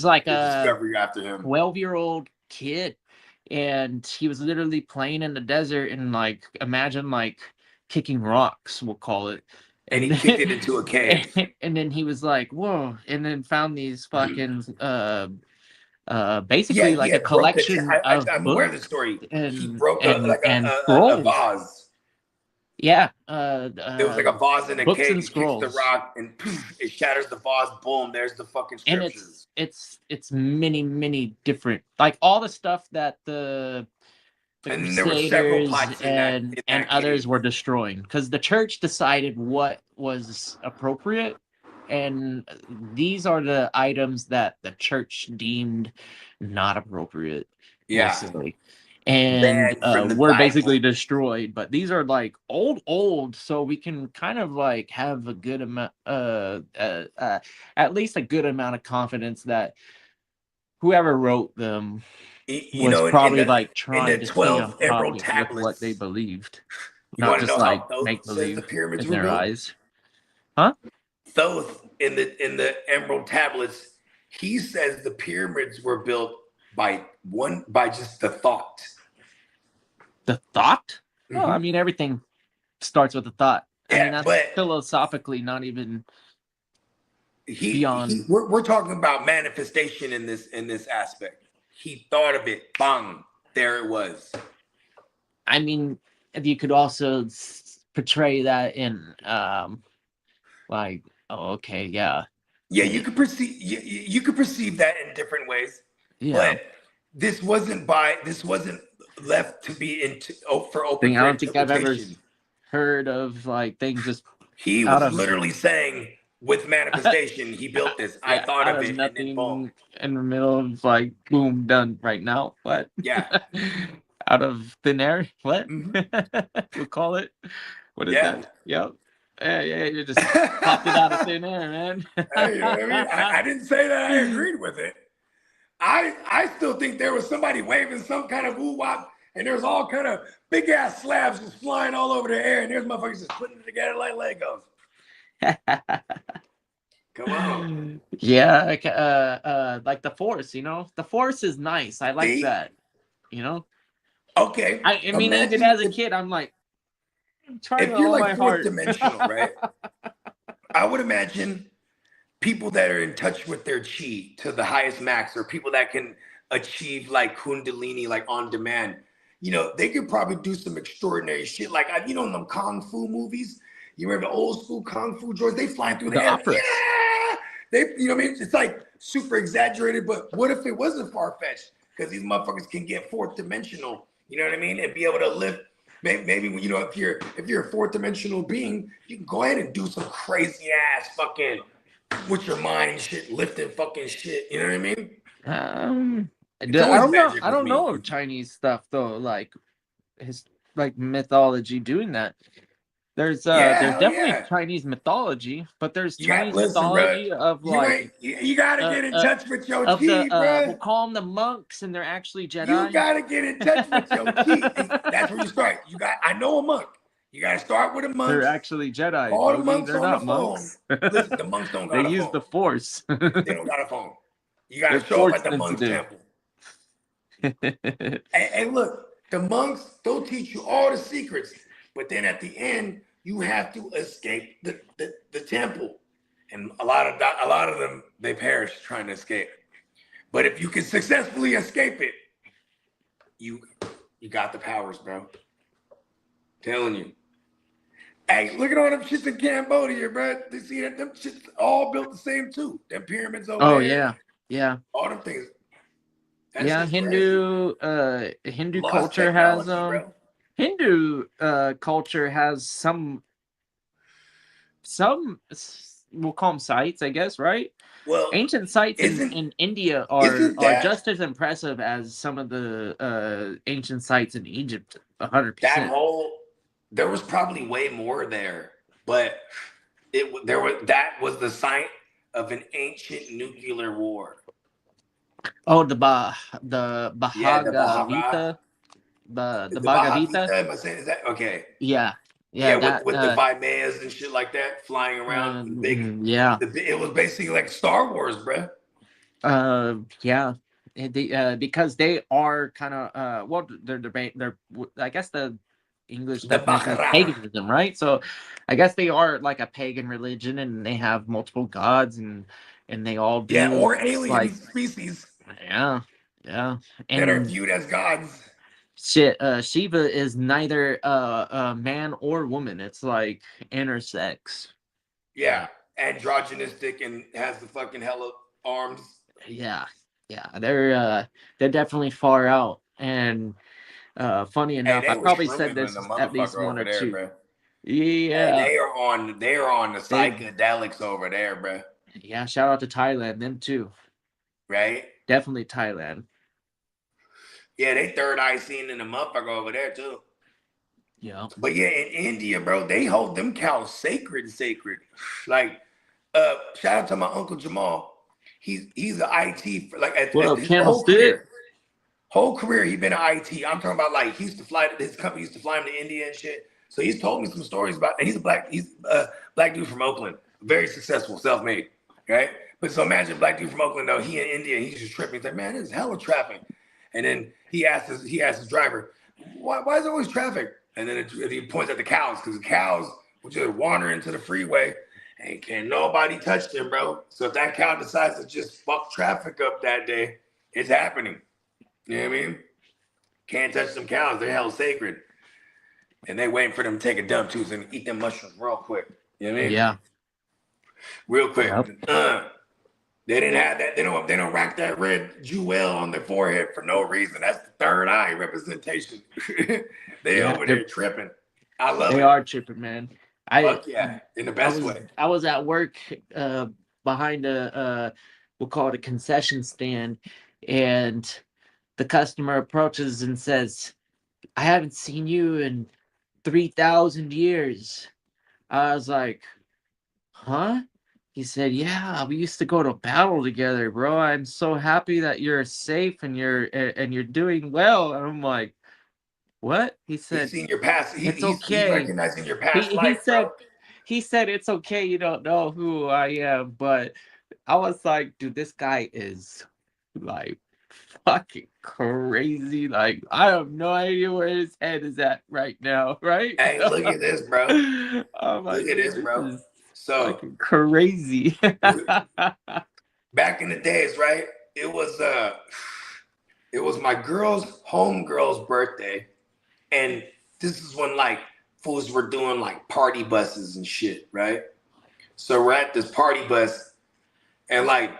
like a discovery after him. 12-year-old kid, and he was literally playing in the desert and like imagine like kicking rocks, we'll call it. And he kicked it into a cave. And then he was like, whoa, and then found these fucking basically a collection of I'm aware of the story. He broke a vase. Yeah. There was like a vase in a cave. He kicks the rock and poof, it shatters the vase. Boom, there's the fucking scriptures. And it's many different, like all the stuff that the and there were several pipes and others were destroying because the church decided what was appropriate, and these are the items that the church deemed not appropriate. Yeah. Basically. And we're basically destroyed, but these are like old, so we can kind of like have a good amount, at least a good amount of confidence that whoever wrote them was probably like trying to 12 emerald tablets what they believed, not just like make believe in their eyes. Huh? Thoth in the emerald tablets, he says the pyramids were built by just the thought. The thought? Mm-hmm. Well, I mean, everything starts with a thought. I mean, that's philosophically not even beyond. We're talking about manifestation in this aspect. He thought of it. Bang! There it was. I mean, if you could also portray that in, like, oh, okay, yeah. Yeah, you could perceive. You could perceive that in different ways. Yeah. But this wasn't left to be for open. I don't think I've ever heard of like things just. He was literally saying, with manifestation, he built this. I thought of it, and then boom. In the middle of like, boom, done right now. What? Yeah. Out of thin air. What? Mm-hmm. We'll call it. What is that? Yep. Yeah, you just popped it out of thin air, man. Hey, you know what I mean? I didn't say that I agreed with it. I still think there was somebody waving some kind of woo-wop, and there's all kind of big-ass slabs just flying all over the air, and there's motherfuckers just putting it together like Legos. Come on. Yeah, like the Force, you know? The Force is nice. I like that, you know? Okay. I mean, even as a kid, I'm like, if you're like fourth dimensional, right? I would imagine people that are in touch with their chi to the highest max, or people that can achieve like Kundalini, like on demand, you know, they could probably do some extraordinary shit. Like, you know, in them Kung Fu movies, you remember the old school Kung Fu George? They fly through the air. Yeah! You know what I mean? It's like super exaggerated, but what if it wasn't far-fetched? Because these motherfuckers can get fourth dimensional, you know what I mean? And be able to lift maybe when if you're a fourth dimensional being, you can go ahead and do some crazy ass fucking with your mind and shit, lifting fucking shit. You know what I mean? It's I always don't know. magic I with don't me. know Chinese stuff though, like his like mythology doing that. There's Hell definitely yeah. Chinese mythology, but there's Chinese Listen, bro. mythology of like You gotta get in touch with your of the chi, bro. we'll call them the monks, and they're actually You Jedi. gotta get in touch with your chi. That's where you start. I know a monk. You gotta start with the They're monks. actually Jedi, Call the Bogey. monks They're on the not phone. monks. Listen, the monks don't They got a use phone. the Force. They don't got a phone. You gotta They're show up Force at the monks sensitive. temple. And look, the monks, they'll teach you all the secrets, but then at the end, you have to escape the temple. And a lot of them, they perish trying to escape. But if you can successfully escape it, you got the powers, bro. Telling you. Hey, look at all them shits in Cambodia, bro. You see that? Them shits all built the same too. Them pyramids over Oh there. yeah. All them things. That Yeah, shit's crazy. Hindu Lost culture has technology, bro. Hindu culture has some we'll call them sites, I guess, right? Well, Ancient sites in India are that just as impressive as some of the ancient sites in Egypt. 100%. there was probably way more there, but that was the site of an ancient nuclear war. Oh, the Bhagavad Gita, the Bhagavad Gita. Am I saying is that okay? Yeah, with the Vimayas and shit like that flying around. It was basically like Star Wars, bro. Yeah. Because they are kind of well, they're I guess the English definition is paganism, right? So I guess they are like a pagan religion, and they have multiple gods, and they all do or alien species. Yeah, and that are viewed as gods. Shit, Shiva is neither man or woman. It's like intersex. Yeah, androgynistic and has the fucking hella arms. Yeah, they're definitely far out. And funny enough, I probably said this at least one or two. Bro. Yeah, they are on the psychedelics over there, bro. Yeah, shout out to Thailand, them too. Right? Definitely Thailand. Yeah, they third eye seen in the motherfucker over there too. Yeah. But yeah, in India, bro, they hold them cows sacred. Like, shout out to my uncle Jamal. He's an IT his whole career he been an IT. I'm talking about like his company used to fly him to India and shit. So he's told me some stories about, and he's a black dude from Oakland, very successful, self-made, right? But so imagine a black dude from Oakland though, he in India, he's just tripping. He's like, man, there's hella traffic. And then he asked his driver, why is there always traffic? And then he points at the cows, because the cows will just wander into the freeway and can't nobody touch them, bro. So if that cow decides to just fuck traffic up that day, it's happening. You know what I mean? Can't touch them cows. They're held sacred. And they waiting for them to take a dump too, so they can eat them mushrooms real quick. You know what I mean? Yeah. Real quick. Yep. They didn't have that. They don't rack that red jewel on their forehead for no reason. That's the third eye representation. They over there tripping. I love it. They are tripping, man. Fuck yeah, in the best way. I was at work behind we'll call it a concession stand, and the customer approaches and says, I haven't seen you in 3,000 years. I was like, huh? He said, yeah, we used to go to battle together, bro. I'm so happy that you're safe and you're doing well. And I'm like, what? He said, he's seen your past. It's okay. He's recognizing your past life, he said, it's okay. You don't know who I am. But I was like, dude, this guy is like fucking crazy. Like, I have no idea where his head is at right now. Right? Hey, look at this, bro. Oh my look at this, bro. So fucking crazy. Back in the days, right? It was my homegirl's birthday, and this is when like fools were doing like party buses and shit, right? So we're at this party bus, and like,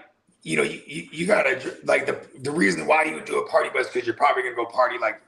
you know, you gotta like the reason why you would do a party bus because you're probably gonna go party like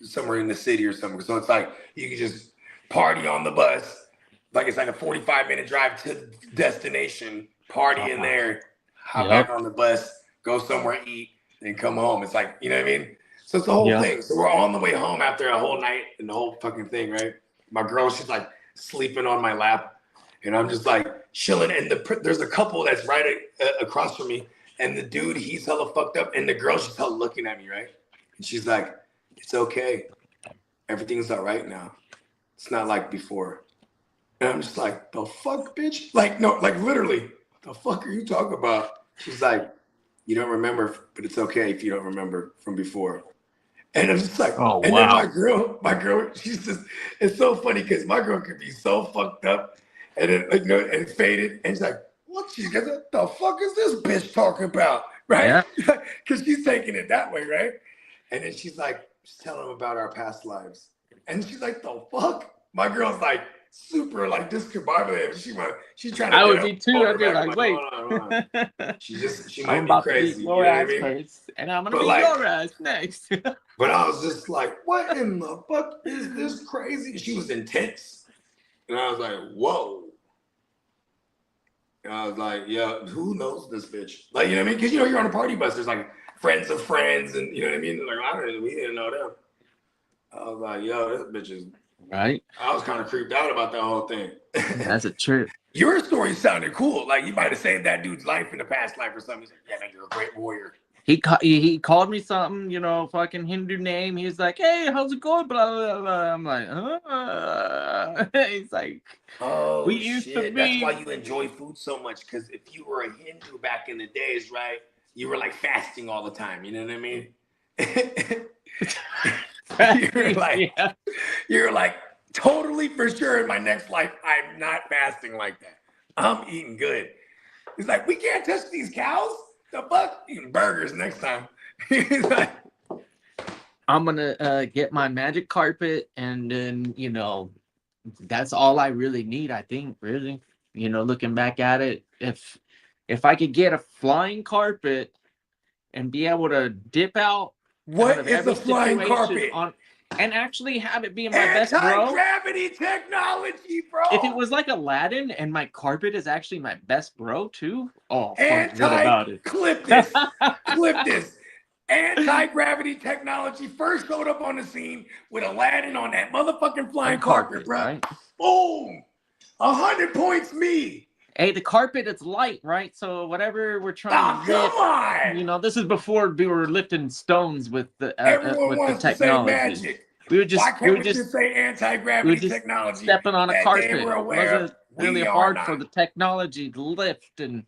somewhere in the city or somewhere. So it's like you can just party on the bus. Like it's like a 45-minute drive to the destination, party in there, hop back on the bus, go somewhere, eat, then come home. It's like, you know what I mean? So it's the whole thing. So we're on the way home after a whole night and the whole fucking thing, right? My girl, she's like sleeping on my lap, and I'm just like chilling. And there's a couple that's right across from me, and the dude, he's hella fucked up, and the girl, she's hella looking at me, right? And she's like, "It's okay, everything's all right now. It's not like before." And I'm just like, "The fuck, bitch?" Like, no, like literally, the fuck are you talking about? She's like, "You don't remember, but it's okay if you don't remember from before." And I'm just like, Oh, and wow. then my girl, she's just, it's so funny because my girl could be so fucked up and then, like, you know, and faded. And she's like, what? She goes, what the fuck is this bitch talking about? Right? Because she's taking it that way, right? And then she's like, just tell them about our past lives. And she's like, the fuck? My girl's like, super like discombobulated. She's trying to. I would be too. I'd be back. like, wait. Hold on. She I'm might about be crazy. to beat You know your what I ass mean? first, and I'm gonna But beat like- your ass next. But I was just like, what in the fuck is this crazy? She was intense. And I was like, whoa. And I was like, yeah, who knows this bitch? Like, you know what I mean? Because, you know, you're on a party bus. There's like friends of friends. And, you know what I mean? Like, we didn't know them. I was like, yo, this bitch is. Right. I was kind of creeped out about that whole thing. That's a trip. Your story sounded cool. Like, you might have saved that dude's life in the past life or something. He's like, yeah, man, you're a great warrior. He called me something, you know, fucking Hindu name. He's like, hey, how's it going? Blah, blah, blah. I'm like, He's like, oh, we used to be. That's why you enjoy food so much. Because if you were a Hindu back in the days, right, you were like fasting all the time. You know what I mean? You're like, totally for sure in my next life, I'm not fasting like that. I'm eating good. He's like, we can't touch these cows. The fuck? Eating burgers next time. He's like, I'm gonna get my magic carpet, and then, you know, that's all I really need. I think, really, you know, looking back at it, if I could get a flying carpet and be able to dip out what is a flying carpet? And actually have it be my best bro. Anti-gravity technology, bro. If it was like Aladdin and my carpet is actually my best bro too. Oh, what about it? Clip this. Clip this. Anti-gravity technology first showed up on the scene with Aladdin on that motherfucking flying carpet, bro. Right? Boom. 100 points me. Hey, the carpet, it's light, right? So whatever we're trying to lift, come on. You know, this is before we were lifting stones with the everyone wants the technology. To say magic. We would just, why can't we just say anti-gravity technology? Stepping on a carpet. It wasn't really hard for the technology to lift, and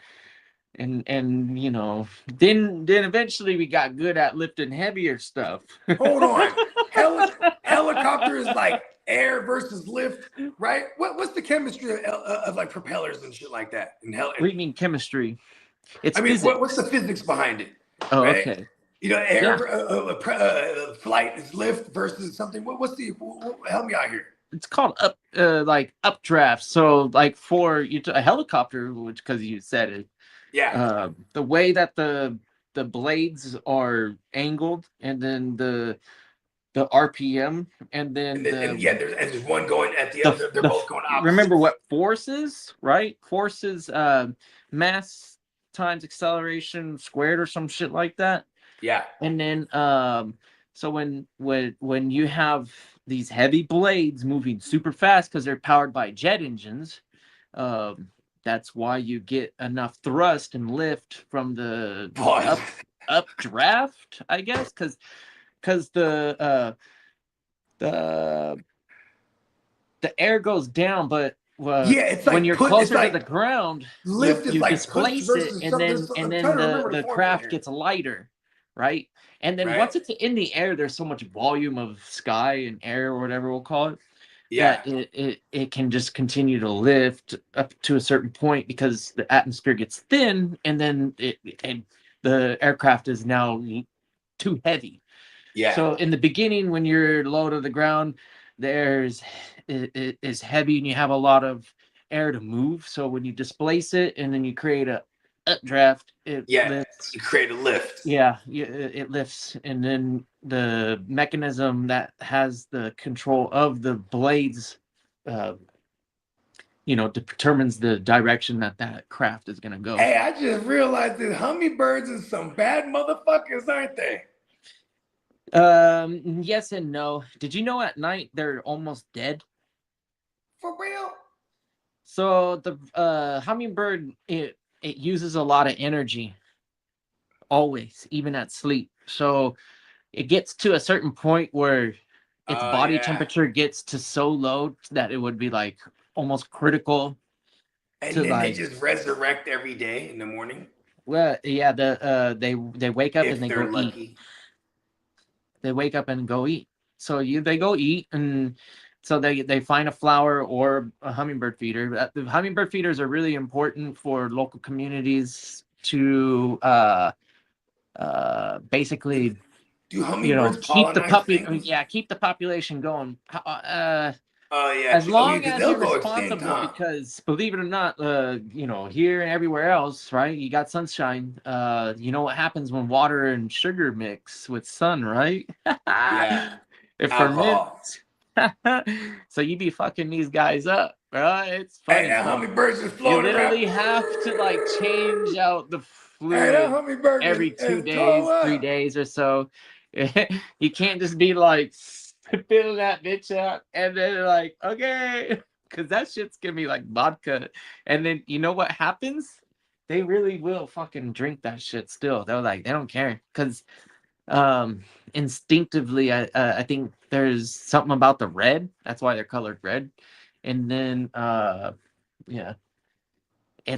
you know, then eventually we got good at lifting heavier stuff. Hold on, helicopter is like air versus lift, right? What's the chemistry of like propellers and shit like that? What do you mean chemistry? It's what's the physics behind it? Oh, right? okay. You know, air flight is lift versus something. What's the? Help me out here. It's called updraft. So like for a helicopter, which because you said it. Yeah. The way that the blades are angled, and then the RPM, and then there's one going at the other. They're both going opposite. Remember what force is, right? Force is mass times acceleration squared or some shit like that. Yeah. And then so when you have these heavy blades moving super fast because they're powered by jet engines, that's why you get enough thrust and lift from the updraft, I guess, because the air goes down, but it's like when you're closer to the ground, lift you like displace it, and then the craft gets lighter, right? And then once it's in the air, there's so much volume of sky and air, or whatever we'll call it. Yeah, that it can just continue to lift up to a certain point because the atmosphere gets thin, and then the aircraft is now too heavy. Yeah. So in the beginning, when you're low to the ground, it is heavy, and you have a lot of air to move. So when you displace it, and then you create a updraft, it Yeah, lifts. you create a lift. Yeah, it lifts, and then the mechanism that has the control of the blades, determines the direction that craft is gonna go. Hey, I just realized that hummingbirds are some bad motherfuckers, aren't they? Yes and no. Did you know at night they're almost dead? For real? So the hummingbird, it uses a lot of energy always, even at sleep. So it gets to a certain point where its Oh body yeah. temperature gets to so low that it would be like almost critical And to then they like, just resurrect every day in the morning well, yeah, they wake up and if they they're go eat. lucky. They wake up and go eat. So they go eat, and so they find a flower or a hummingbird feeder. The hummingbird feeders are really important for local communities to basically, Do hummingbirds keep the pollinize things? keep the population going. Oh yeah, As long because as they'll you're go extinct, responsible, huh? because believe it or not, here and everywhere else, right? You got sunshine. You know what happens when water and sugar mix with sun, right? Yeah, It alcohol. ferments. So you be fucking these guys up, right? It's Hey, funny. that So hummingbird just you floating around. literally have to like change out the Hey, that fluid hummingbird every is 2 toe days, 3 up. days or so. You can't just be like fill that bitch out and then like, okay, because that shit's gonna be like vodka. And then you know what happens? They really will fucking drink that shit still. They're like, they don't care. Because instinctively, I think there's something about the red. That's why they're colored red. And then yeah,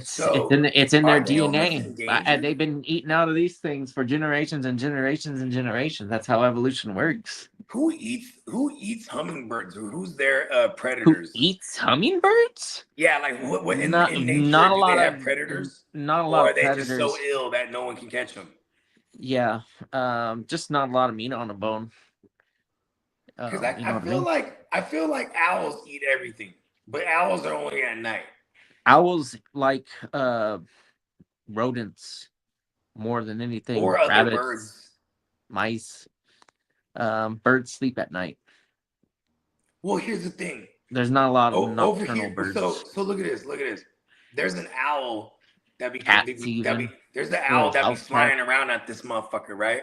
So, it's in their are they almost DNA. endangered? They've been eating out of these things for generations and generations and generations. That's how evolution works. Who eats hummingbirds? Who's their Who predators? eats hummingbirds? Yeah, like what in nature Not a do they lot have of predators, not a lot or are of they just so predators. ill that no one can catch them? Yeah, just not a lot of meat on the bone. Because You I know what I feel mean? like owls eat everything, but owls are only at night. Owls like rodents more than anything. Or other Rabbits, birds. mice. Birds sleep at night. Well, here's the thing. There's not a lot of Over nocturnal here, so birds. look at this. There's an owl Cats even. there's the owl Little that be house cat. flying around at this motherfucker, right?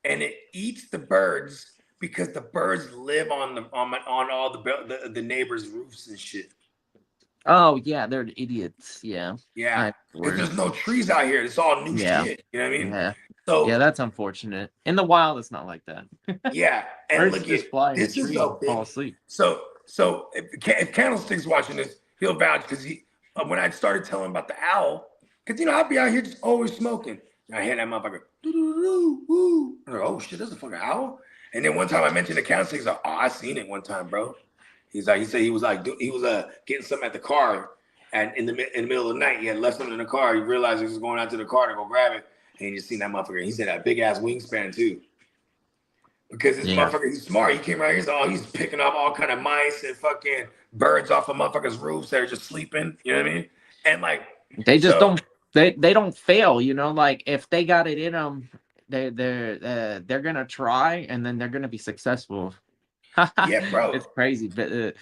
And it eats the birds because the birds live on all the neighbors' roofs and shit. Oh yeah, they're idiots. Yeah. Yeah, because there's no trees out here. It's all new shit. You know what I mean? Yeah. So Yeah, that's unfortunate. In the wild, it's not like that. yeah, and Birds look at just fly in a this is tree a and fall big. asleep. So if Candlestick's watching this, he'll vouch because when I started telling him about the owl, because I'd be out here just always smoking. And I hear that motherfucker. Doo-doo-doo-doo. I'm like, oh shit, that's a fucking owl. And then one time I mentioned the Candlestick, he's like, oh, I seen it one time, bro. He said he was getting something at the car, and in the middle of the night, he had left something in the car. He realized he was going out to the car to go grab it, and he just seen that motherfucker. He said that big ass wingspan too. Because this motherfucker, he's smart. He came around here, he's picking up all kind of mice and fucking birds off of motherfuckers' roofs that are just sleeping. You know what I mean? And like they just don't they don't fail. Like if they got it in them, they're gonna try and then they're gonna be successful. Yeah, bro, it's crazy. But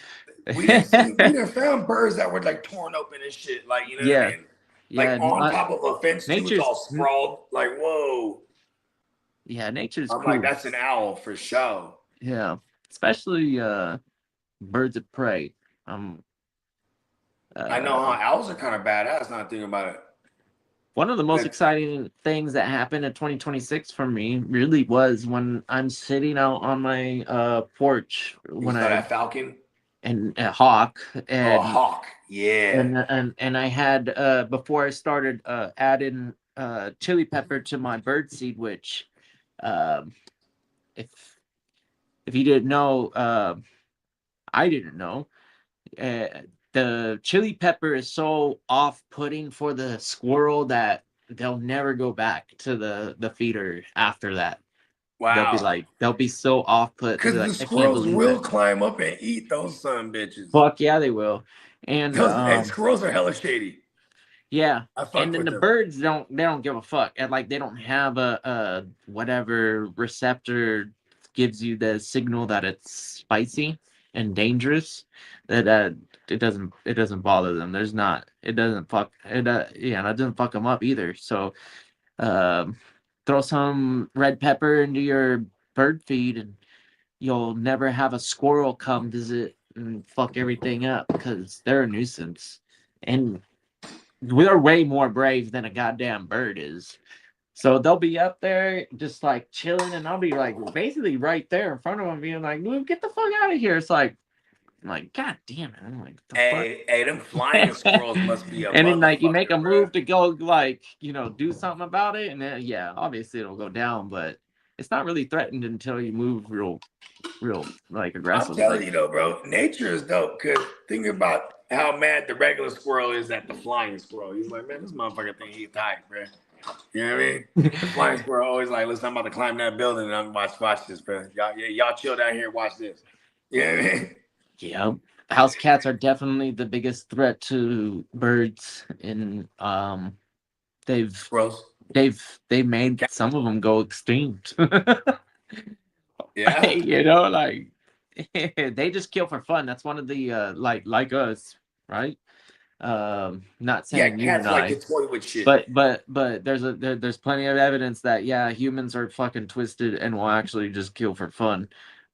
we done found birds that were like torn open and shit. Like what I mean? Like on top of a fence too, it's all sprawled. Like whoa. Yeah, nature's I'm cool. like, that's an owl for sure. Yeah, especially birds of prey. I know, huh? Owls are kind of badass. Not thinking about it. One of the most exciting things that happened in 2026 for me really was when I'm sitting out on my porch when I saw that falcon and a hawk and a hawk, yeah, and I had before I started adding chili pepper to my bird seed, which if you didn't know, I didn't know. The chili pepper is so off-putting for the squirrel that they'll never go back to the feeder after that. Wow. They'll be so off-put because the squirrels will climb up and eat those son bitches. Fuck yeah, they will. And squirrels are hella shady. Yeah, I fuck and then with the them. birds don't give a fuck, and like they don't have a whatever receptor gives you the signal that it's spicy and dangerous. That it doesn't bother them. There's not it doesn't fuck it yeah, that doesn't fuck them up either. So um, throw some red pepper into your bird feed, and you'll never have a squirrel come visit and fuck everything up because they're a nuisance. And we're way more brave than a goddamn bird is. So they'll be up there just like chilling, and I'll be like basically right there in front of them, being like, "Move, get the fuck out of here!" It's like, I'm like, God damn it! I'm like, Hey, them flying the squirrels must be a and then like you make a motherfucker, bro. move to go like do something about it, and then yeah, obviously it'll go down, but it's not really threatened until you move real like I'm telling aggressively. you though, bro, nature is dope. Cause think about how mad the regular squirrel is at the flying squirrel. He's like, man, this motherfucker think he's tight, bro. You know what I mean? The flying squirrel always like, listen, I'm about to climb that building and I'm gonna watch this, bro. Y'all chill down here and watch this. You know what I mean? Yeah, house cats are definitely the biggest threat to birds, and they've Gross. they've made some of them go extinct. Yeah. Like they just kill for fun. That's one of the like us, right? Not Yeah, saying you cats and like to I, toy with shit. but there's plenty of evidence that yeah, humans are fucking twisted and will actually just kill for fun.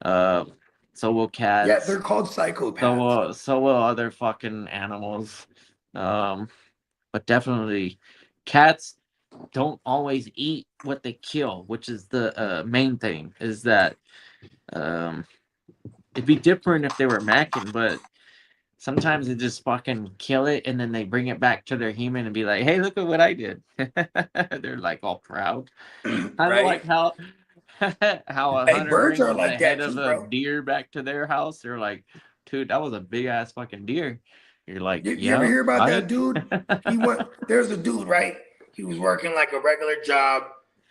Uh, so will Yeah, cats. they're called So psychopaths. will other fucking animals. Um, but definitely, cats don't always eat what they kill, which is the main thing. Is that um, it'd be different if they were macking, but sometimes they just fucking kill it and then they bring it back to their human and be like, "Hey, look at what I did." They're like all proud, kind of Right? like how how a Hey, hunter birds are brings the like head that of too, a bro. deer back to their house. They're like, "Dude, that was a big ass fucking deer." You're like, You ever "Yep, hear about right." that dude? There's a dude, right? He was working like a regular job,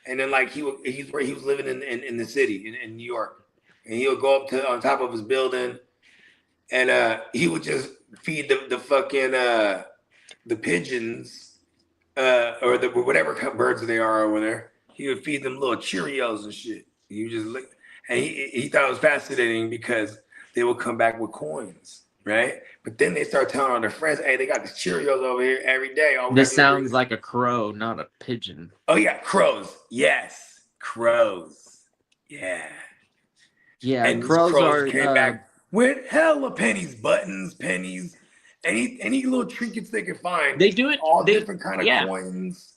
and then like he was living in the city in New York, and he would go up to on top of his building, and he would just feed the fucking the pigeons or the whatever birds they are over there. He would feed them little Cheerios and shit. He would just look, and he thought it was fascinating because they would come back with coins, right? But then they start telling all their friends, "Hey, they got these Cheerios over here every day. All we This gotta do is bring sounds this." like a crow, not a pigeon. Oh yeah, crows. Yes, crows. Yeah. Yeah, And these crows crows are came back with hella pennies, buttons, pennies, any little trinkets they could find, they do it. all They different kind of yeah coins.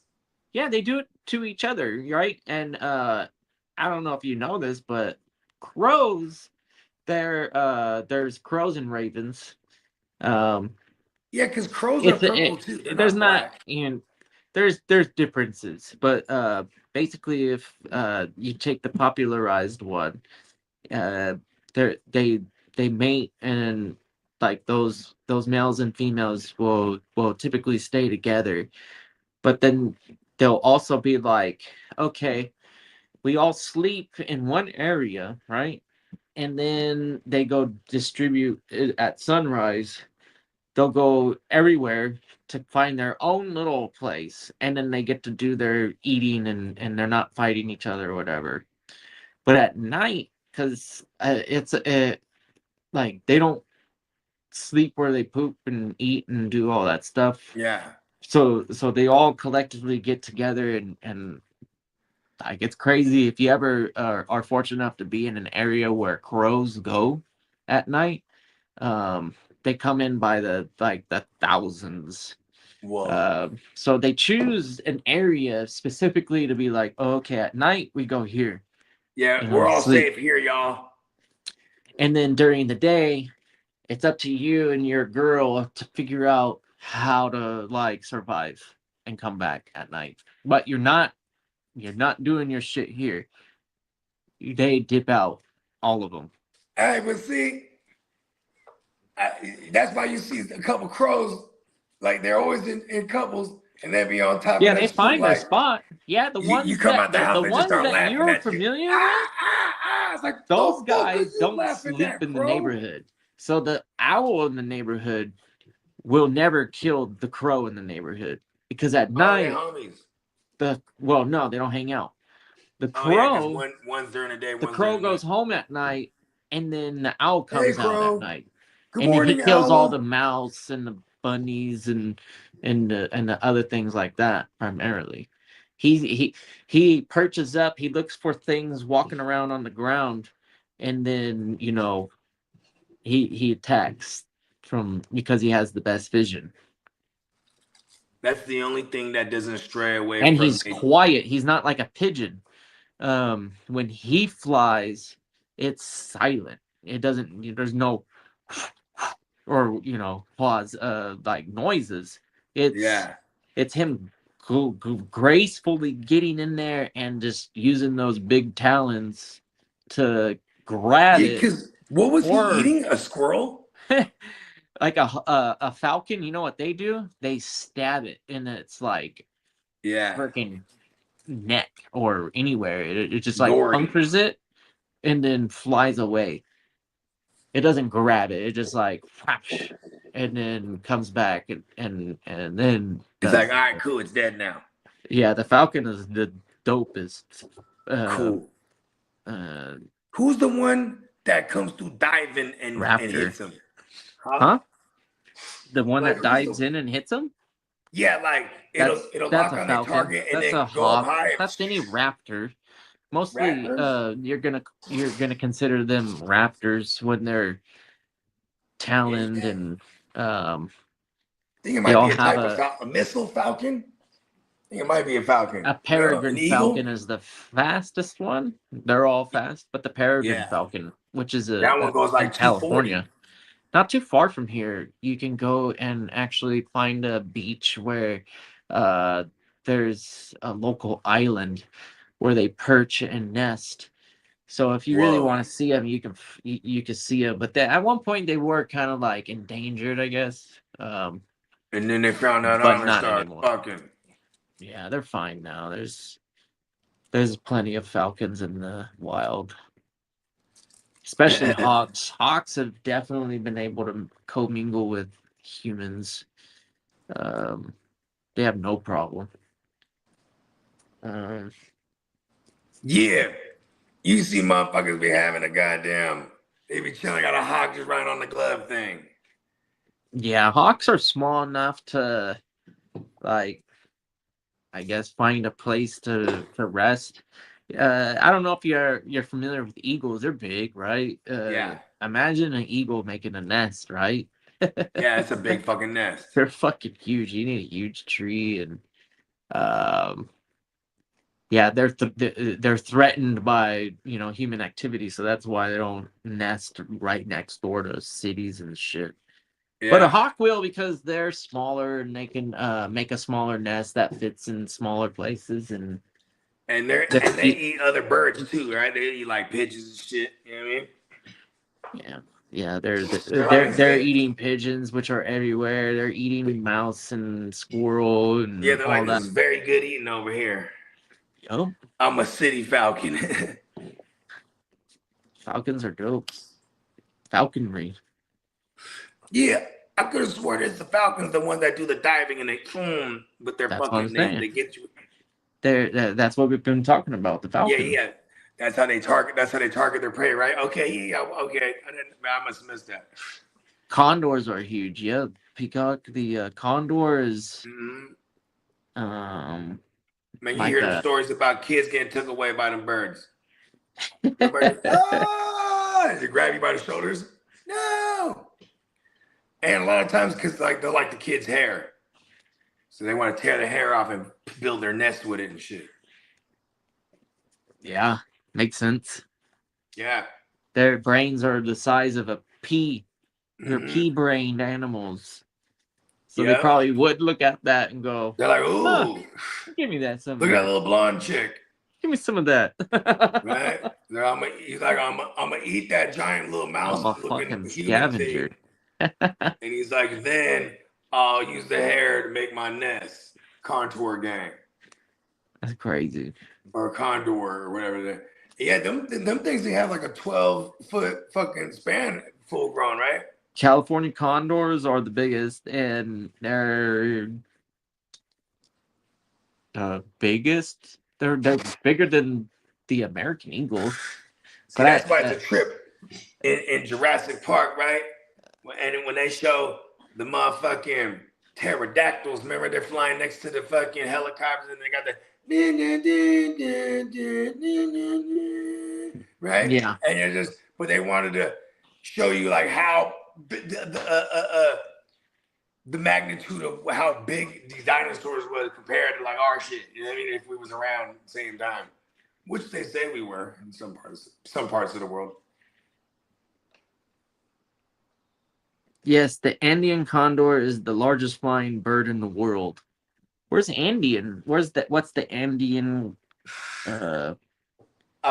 yeah they do it to each other, right? And I don't know if you know this, but crows there's crows and ravens. Um, Yeah, because crows are it's purple too. They're there's not not black. there's differences, but basically if you take the popularized one, uh, they they mate, and like those males and females will typically stay together, but then they'll also be like, okay, we all sleep in one area, right? And then they go distribute it at sunrise. They'll go everywhere to find their own little place, and then they get to do their eating, and they're not fighting each other or whatever. But at night, because it's like they don't sleep where they poop and eat and do all that stuff. Yeah. So they all collectively get together, and like it's crazy if you ever are fortunate enough to be in an area where crows go at night. Um, they come in by the thousands. Whoa. So they choose an area specifically to be like, oh, okay, at night we go here, Yeah, we're all sleep, safe here, y'all. and then during the day, it's up to you and your girl to figure out how to like survive and come back at night. But you're not doing your shit here. They dip out, all of them. Hey, but see, that's why you see a couple crows, like they're always in couples, and they be on top of Yeah, that they shit. find their Like spot. Yeah, the you ones come that out the house the and just ones start that laughing you're at you. familiar with, It's like, those the fuck guys is you don't laughing sleep at, in the crow? neighborhood. So the owl in the neighborhood will never kill the crow in the neighborhood. because at Oh, they night homies. no, they don't hang out. The Oh yeah, because crow one's during the day, the one's crow during the goes night. home at night, and then the owl Hey, comes out at crow. night, Good and then he morning, kills all the owl. mouse and the bunnies and the other things like that primarily. He perches up. He looks for things walking around on the ground, and then he attacks from because he has the best vision. That's the only thing that doesn't stray away And from he's me. quiet. He's not like a pigeon. When he flies, it's silent. It doesn't. There's no or pause like noises. It's Yeah. it's him gracefully getting in there and just using those big talons to grab Yeah, it, because what was he or eating? A squirrel? like a falcon. You know what they do? They stab it in its like Yeah. freaking neck or anywhere. It just like Gory. punctures it and then flies away. It doesn't grab it. It just like whoosh, and then comes back and then It's does like, all right, cool, it's dead now. yeah. The falcon is the dopest. Cool. Uh, Who's the one that comes through diving and Raptor. hits him? Huh? The one Like, that dives in and hits him? Yeah, like it'll That's lock a on their falcon. target and That's then a go up hawk. high. That's any raptor. Mostly, Raptors? you're gonna consider them raptors when they're taloned Yeah. and I think it they might all be a have type of a missile falcon. I think it might be a falcon. a An peregrine eagle? falcon is the fastest one. They're all fast, but the peregrine Yeah. falcon, which is That one goes in like 240. California, not too far from here, you can go and actually find a beach where there's a local island where they perch and nest. So if you really Whoa. want to see them, you can see them. But at one point they were kind of like endangered, I guess. And then they found out But on and not started anymore. fucking. Yeah, they're fine now. There's plenty of falcons in the wild. Especially hawks. Hawks have definitely been able to commingle with humans. They have no problem. Yeah. You see motherfuckers be having a goddamn, they be chilling, got a hawk just running on the glove thing. Yeah, hawks are small enough to, like, I guess, find a place to rest. I don't know if you're familiar with eagles. They're big, right? Yeah. Imagine an eagle making a nest, right? Yeah, it's a big fucking nest. They're fucking huge. You need a huge tree, and yeah, they're threatened by human activity, so that's why they don't nest right next door to cities and shit. Yeah. But a hawk will, because they're smaller and they can make a smaller nest that fits in smaller places, and they eat other birds too, right? They eat like pigeons and shit. You know what I mean? yeah, they're eating pigeons, which are everywhere. They're eating mouse and squirrel and Yeah, they're all like, that. this is very good eating over here. Yup. I'm a city falcon. Falcons are dope. Falconry. Yeah, I could have sworn it's the falcons, the ones that do the diving and they with their That's what fucking I'm saying. they get you. That's what we've been talking about. The falcon. Yeah. That's how they target their prey, right? Okay, okay. I must have missed that. Condors are huge. Yeah, peacock. The condor is Man, you like hear the stories about kids getting took away by them birds. They grab you by the shoulders. No. And a lot of times, because like they like the kid's hair, so they want to tear the hair off and build their nest with it and shit. Yeah, makes sense. Yeah. Their brains are the size of a pea. They're pea-brained animals. So they probably would look at that and go, they're like, ooh, give me that. Look at that little blonde chick. Give me some of that. Right? He's like, I'm gonna eat that giant little mouse. I'm a fucking scavenger. And he's like, then I'll use the hair to make my nest. Contour gang. That's crazy. Or condor or whatever. Yeah, them things, they have like a 12-foot fucking span full grown, right? California condors are the biggest, and they're biggest. They're bigger than the American eagle. See, But that's why it's a trip in Jurassic Park, right? And when they show the motherfucking pterodactyls, remember they're flying next to the fucking helicopters and they got the right? yeah, And you're just, but they wanted to show you like how the magnitude of how big these dinosaurs was compared to like our shit. You know what I mean? If we was around at the same time, which they say we were in some parts of the world. yes, the Andean condor is the largest flying bird in the world. Where's Andean? What's the Andean? I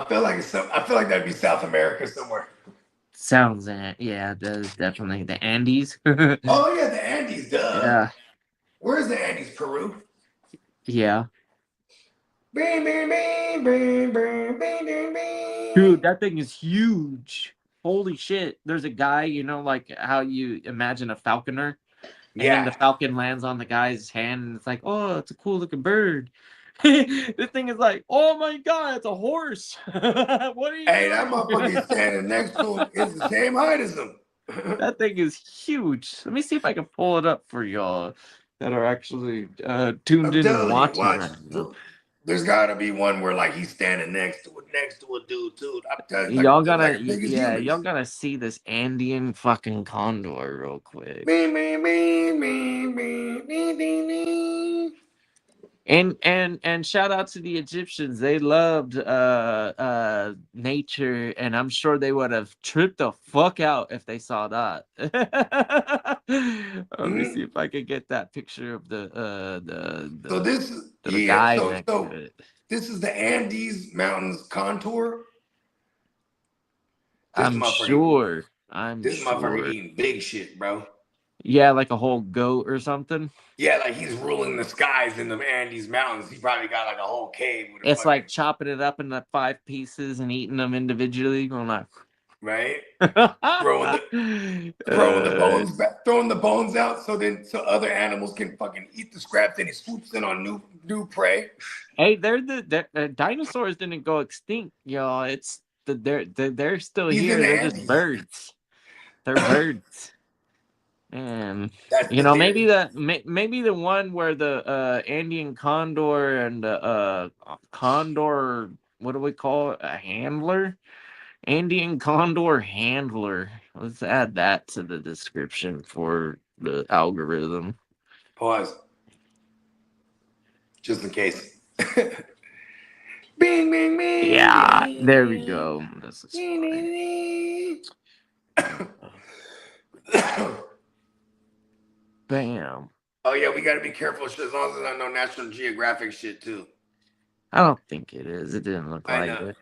feel like I feel like that'd be South America somewhere. Sounds that yeah, that is definitely the Andes. Oh yeah, the Andes, duh. Yeah, Where's the Andes? Peru. yeah. Bing, bing, bing, bing, bing, bing, bing, bing. Dude, that thing is huge. Holy shit. There's a guy, like how you imagine a falconer. And then the falcon lands on the guy's hand and it's like, oh, it's a cool looking bird. This thing is like, oh my god, it's a horse. What are you Hey, doing? that motherfucker standing next to him is the same height as him. That thing is huge. Let me see if I can pull it up for y'all that are actually tuned in and watching right now. There's gotta be one where like he's standing next to a dude too. I'm telling you, Y'all like, gotta, big as yeah, humans. y'all gotta see this Andean fucking condor real quick. Me, me, me, me, me, me, me, me. And shout out to the Egyptians. They loved nature, and I'm sure they would have tripped the fuck out if they saw that. Let me see if I can get that picture of the So this is the guy next to it. This is the Andes Mountains contour. I'm sure. This motherfucker eating big shit, bro. Yeah, like a whole goat or something. Yeah, like he's ruling the skies in the Andes Mountains. He probably got like a whole cave. With It's like chopping it up into 5 pieces and eating them individually. Going like, right? throwing the bones out so other animals can fucking eat the scraps. And he swoops in on new prey. Hey, the dinosaurs didn't go extinct, y'all. It's they're still here. They're just birds. They're birds. And maybe the one where the Andean condor and the condor, what do we call it? A handler? Andean condor handler. Let's add that to the description for the algorithm. Pause. Just in case. Bing, bing, bing. Yeah, there we go. This is fine. Bam. Oh yeah, we got to be careful as long as I know National Geographic shit too. I don't think it is. It didn't look like it.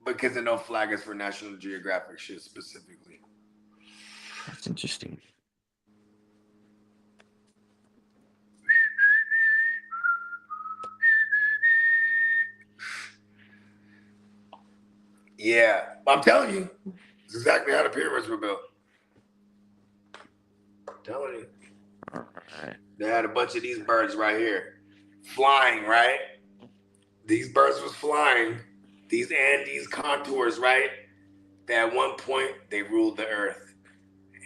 Because they don't flag us for National Geographic shit specifically. That's interesting. Yeah, I'm telling you, it's exactly how the pyramids were built. I'm telling you. All right. They had a bunch of these birds right here, flying, right? These birds was flying. These Andes contours, right? At one point, they ruled the earth.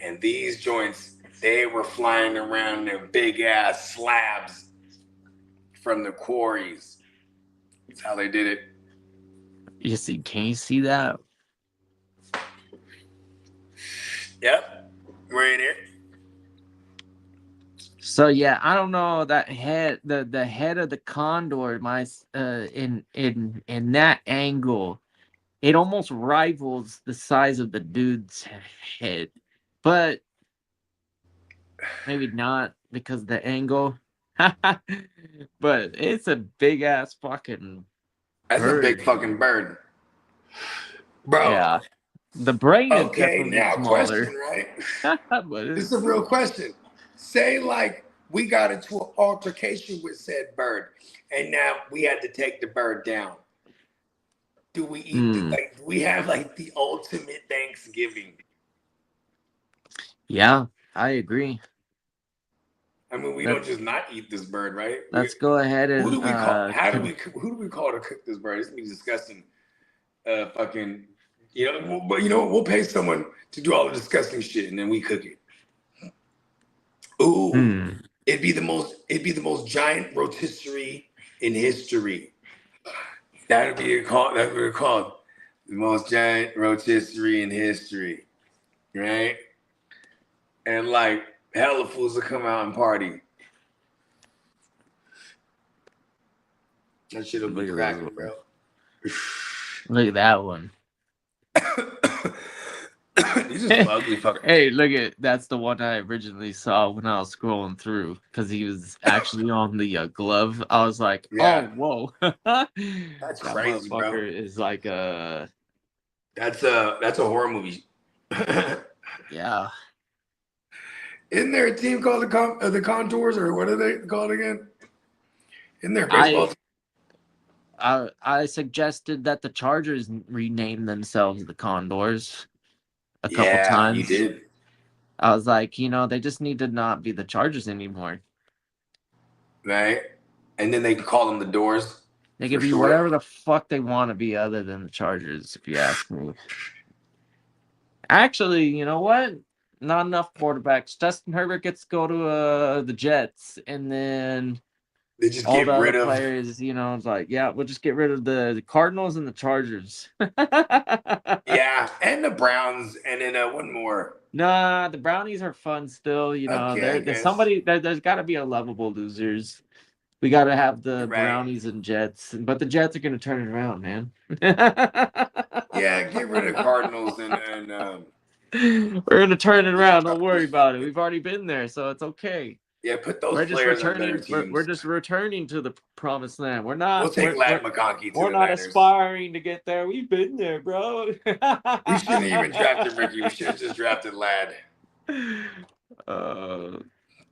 And these joints, they were flying around in big-ass slabs from the quarries. That's how they did it. Can you see that? Yep. Right here. So yeah, I don't know that head, the head of the condor, in that angle, it almost rivals the size of the dude's head, but maybe not because of the angle. But it's a big ass fucking. That's bird. a big fucking bird, bro. Yeah, the brain is definitely now smaller. question, right? But This is a real question. Say like we got into an altercation with said bird, and now we had to take the bird down. Do we eat we have like the ultimate Thanksgiving? Yeah, I agree. I mean, we don't just not eat this bird, right? Let's go ahead and who do we call? Who do we call to cook this bird? It's gonna be disgusting. Fucking, but we'll pay someone to do all the disgusting shit, and then we cook it. Ooh, it'd be the most giant rotisserie in history. That would be called. That would be called the most giant rotisserie in history, right? And like hella fools will come out and party. That shit'll be cracking, bro. Look at that one. He's just ugly fucker. Hey, look at that's the one I originally saw when I was scrolling through because he was actually on the glove. I was like, Yeah. oh, whoa, That's that crazy, bro. is like a. That's a horror movie. Yeah. Isn't there a team called the Contours, or what are they called again? Isn't there a baseball team? I suggested that the Chargers rename themselves the Condors a couple times. You did. I was like, they just need to not be the Chargers anymore. Right? And then they can call them the Doors. They can be whatever the fuck they want to be other than the Chargers, if you ask me. Actually, you know what? Not enough quarterbacks. Justin Herbert gets to go to the Jets, and then they just all get the rid other of players, it's like, yeah, we'll just get rid of the Cardinals and the Chargers. Yeah, and the Browns, and then one more. Nah, the Brownies are fun still. There's somebody there's got to be a lovable losers. We got to have the Brownies and Jets, but the Jets are going to turn it around, man. Yeah, get rid of Cardinals and we're going to turn it around. Don't worry about it. We've already been there, so it's okay. Yeah, put those players on better teams. We're just returning to the promised land. We're not. We'll take Ladd McConkey to We're the not Niners. aspiring to get there. We've been there, bro. We shouldn't even drafted Ricky. We should have just drafted Ladd.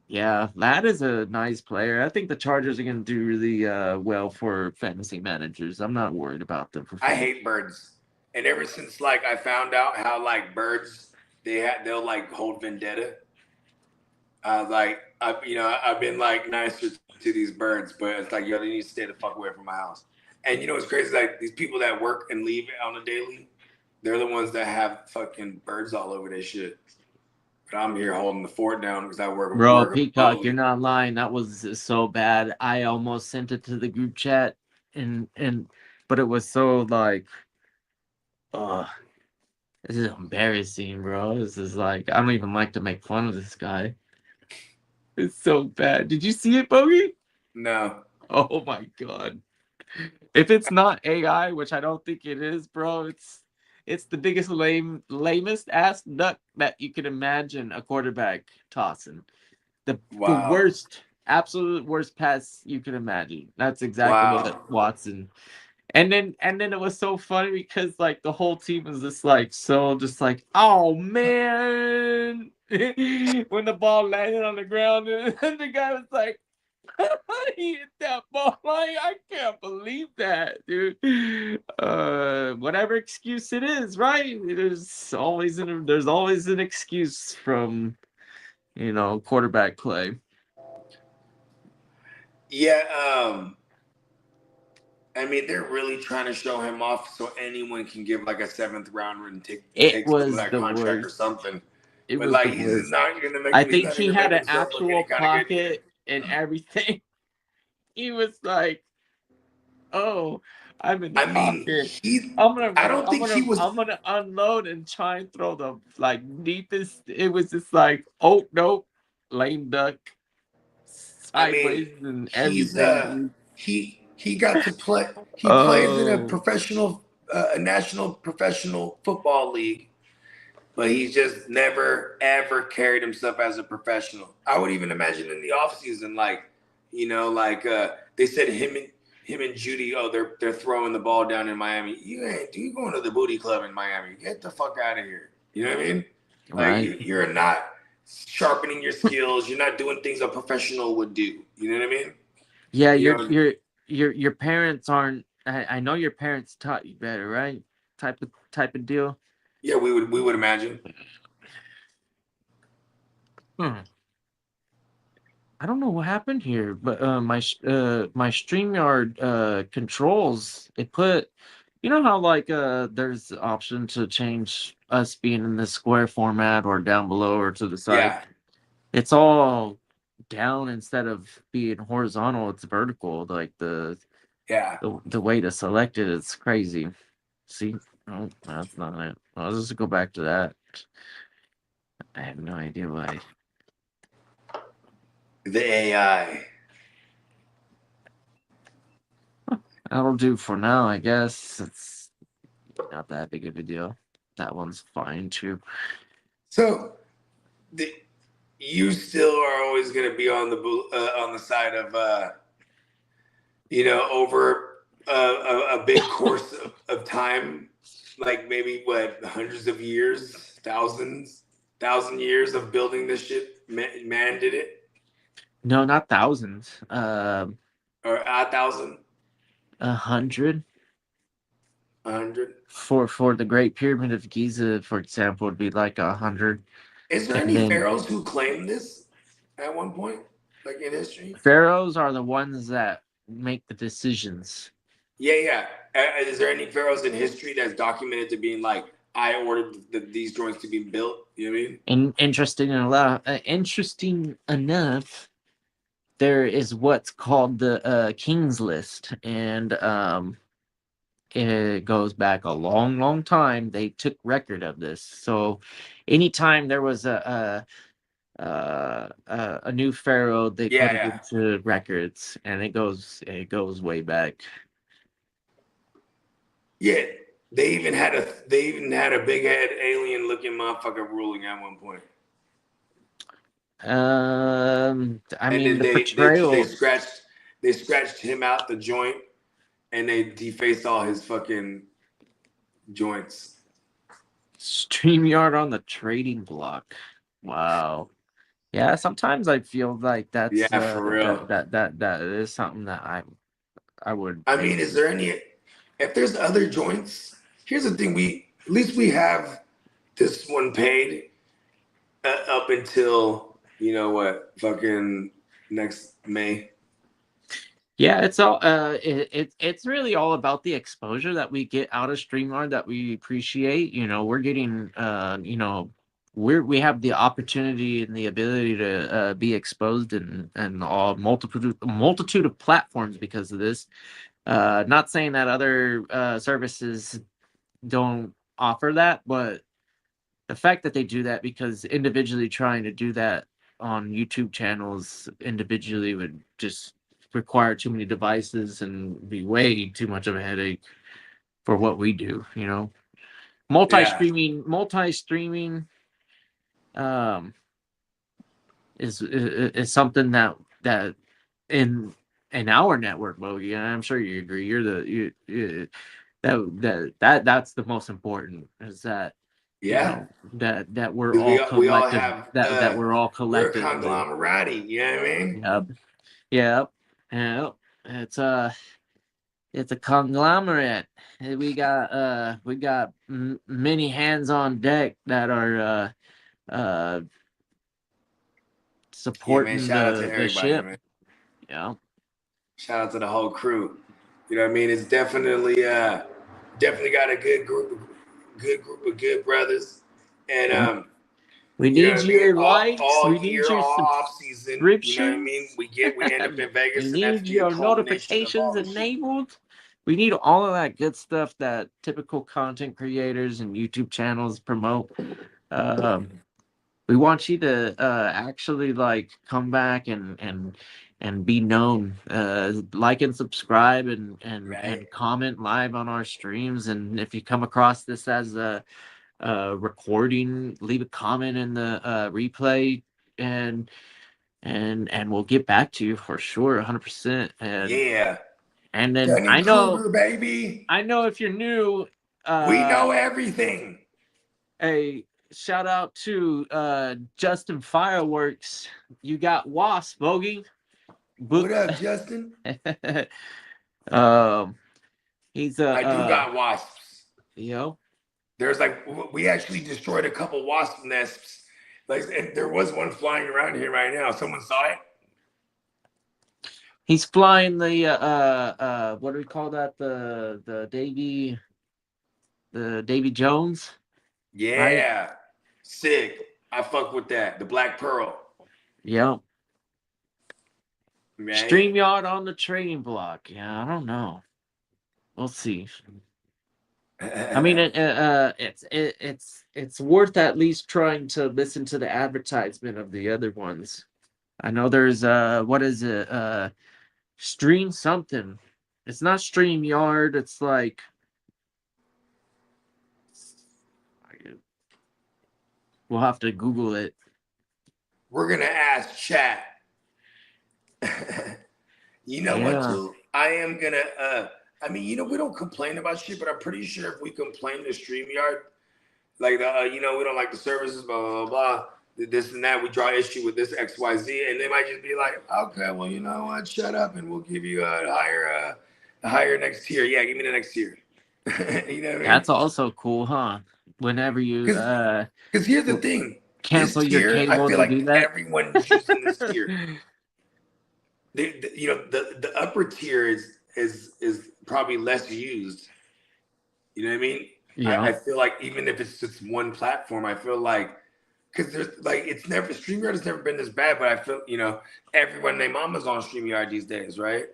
Yeah, Ladd is a nice player. I think the Chargers are going to do really well for fantasy managers. I'm not worried about them. I hate birds, and ever since I found out how birds they'll hold vendetta. I was like, I've been nicer to these birds, but it's like, yo, they need to stay the fuck away from my house. And it's crazy, these people that work and leave on a daily, they're the ones that have fucking birds all over their shit. But I'm here holding the fort down because I work. Bro, Peacock, you're not lying. That was so bad. I almost sent it to the group chat, but it was so this is embarrassing, bro. This is I don't even like to make fun of this guy. It's so bad. Did you see it, Bogey? No. Oh my god. If it's not AI, which I don't think it is, bro, it's the biggest lamest ass duck that you can imagine a quarterback tossing. The worst, absolute worst pass you can imagine. That's exactly what Watson. And then it was so funny because the whole team was just oh man. When the ball landed on the ground and the guy was like, he hit that ball. I can't believe that, dude. Whatever excuse it is, right? There's always an excuse from quarterback play. Yeah, I mean, they're really trying to show him off so anyone can give a 7th rounder and take that contract or something. It was he's not gonna make. I think he had an actual pocket and everything. He was like, "Oh, I'm in the pocket. I'm gonna unload and try and throw the deepest." It was just oh nope, lame duck, sideways and everything. He got to play. He plays in a professional, a national professional football league, but he's just never ever carried himself as a professional. I would even imagine in the offseason, they said him and Judy, they're throwing the ball down in Miami. You going to the booty club in Miami? Get the fuck out of here. You know what I mean? Right. You're not sharpening your skills. You're not doing things a professional would do. You know what I mean? Yeah, your parents aren't. I know your parents taught you better, right? Type of deal. Yeah, we would imagine. I don't know what happened here, but my StreamYard controls, it put, you know how like there's the option to change us being in the square format or down below or to the side. Yeah, It's all down instead of being horizontal, it's vertical. Like yeah. the way to select it, it's crazy. See? Oh, that's not it. I'll just go back to that. I have no idea why. The AI. That'll do for now, I guess. It's not that big of a deal. That one's fine too. So the, you still are always going to be on the side of over a big course of time, like maybe what, hundreds of years, thousand years of building this shit. Man did it, No, not thousands. or 1,000, 100 100. for the Great Pyramid of Giza, for example, would be like 100. Is there And any then pharaohs who claimed this at one point, like in history? pharaohs are the ones that make the decisions. Yeah, yeah. Is there any pharaohs in history that's documented to being like, I ordered these joints to be built? You know what I mean? And interesting enough, there is what's called the King's List, and it goes back a long, long time. They took record of this. So, anytime there was a new pharaoh, they Yeah, put it yeah. into records, and it goes way back. Yeah. They even had a big head alien looking motherfucker ruling at one point. I And mean then the they portrayal. scratched him out the joint and they defaced all his fucking joints. StreamYard on the trading block. Wow. Yeah, sometimes I feel like that's Yeah, for real. that is something that I would I pay mean, is there any if there's other joints? Here's the thing, at least we have this one paid up until fucking next May. Yeah, it's all it's really all about the exposure that we get out of StreamYard that we appreciate. We're getting we have the opportunity and the ability to be exposed in all multitude of platforms because of this. Not saying that other services don't offer that, but the fact that they do that, because individually trying to do that on YouTube channels individually would just require too many devices and be way too much of a headache for what we do. Yeah. Multi-streaming um is something that in our network, Bogey, and I'm sure you agree, that's the most important, is that Yeah. that we're 'Cause all we all collective, have that we're all we're a collectively. conglomerati, you know what I mean? Yep. Yep. Yep. It's a conglomerate. We got many hands on deck that are uh Yeah, man. supporting Shout out to the everybody, ship. man. Yeah. Shout out to the whole crew. You know what I mean? It's definitely got a good group of good brothers. And Yeah. We you know need what I mean? your likes. All We need year, your all off season, you know what I mean? subscriptions. We end up in We Vegas, and that's need the your culmination of notifications all the shit. enabled. We need all of that good stuff that typical content creators and YouTube channels promote. We want you to actually like come back and be known. Like and subscribe Right? and comment live on our streams. And if you come across this as a recording, leave a comment in the replay, and we'll get back to you for sure, 100%. Yeah. And then Dunning-Kruger, baby. I know if you're new, We know everything. a shout out to Justin Fireworks. You got Wasp, Bogey. What up, Justin? He's I do got wasps. There's we actually destroyed a couple wasp nests. Like, and there was one flying around here right now. Someone saw it. He's flying the what do we call that? The Davy Jones. Yeah, Right? sick. I fuck with that. The Black Pearl. Yep. Right? StreamYard on the trading block. Yeah, I don't know. We'll see. I mean, it's worth at least trying to listen to the advertisement of the other ones. I know there's what is it? Stream something. It's not StreamYard. It's like we'll have to Google it. We're gonna ask chat. You know what, too? I am gonna I mean, you know, we don't complain about shit, but I'm pretty sure if we complain to StreamYard, like you know, we don't like the services, blah blah blah, this and that, we draw issue with this XYZ, and they might just be like, okay, well, you know what, shut up, and we'll give you a higher next tier. Yeah, give me the next tier. You know what I mean? That's also cool, huh? Whenever you because here's the thing, cancel this your tier, cable I feel to like do that. everyone's using this tier. You know, the upper tier is probably less used. You know what I mean? Yeah. I feel like even if it's just one platform, I feel like because there's like StreamYard has never been this bad, but I feel, you know, everyone and their mama's on StreamYard these days, right?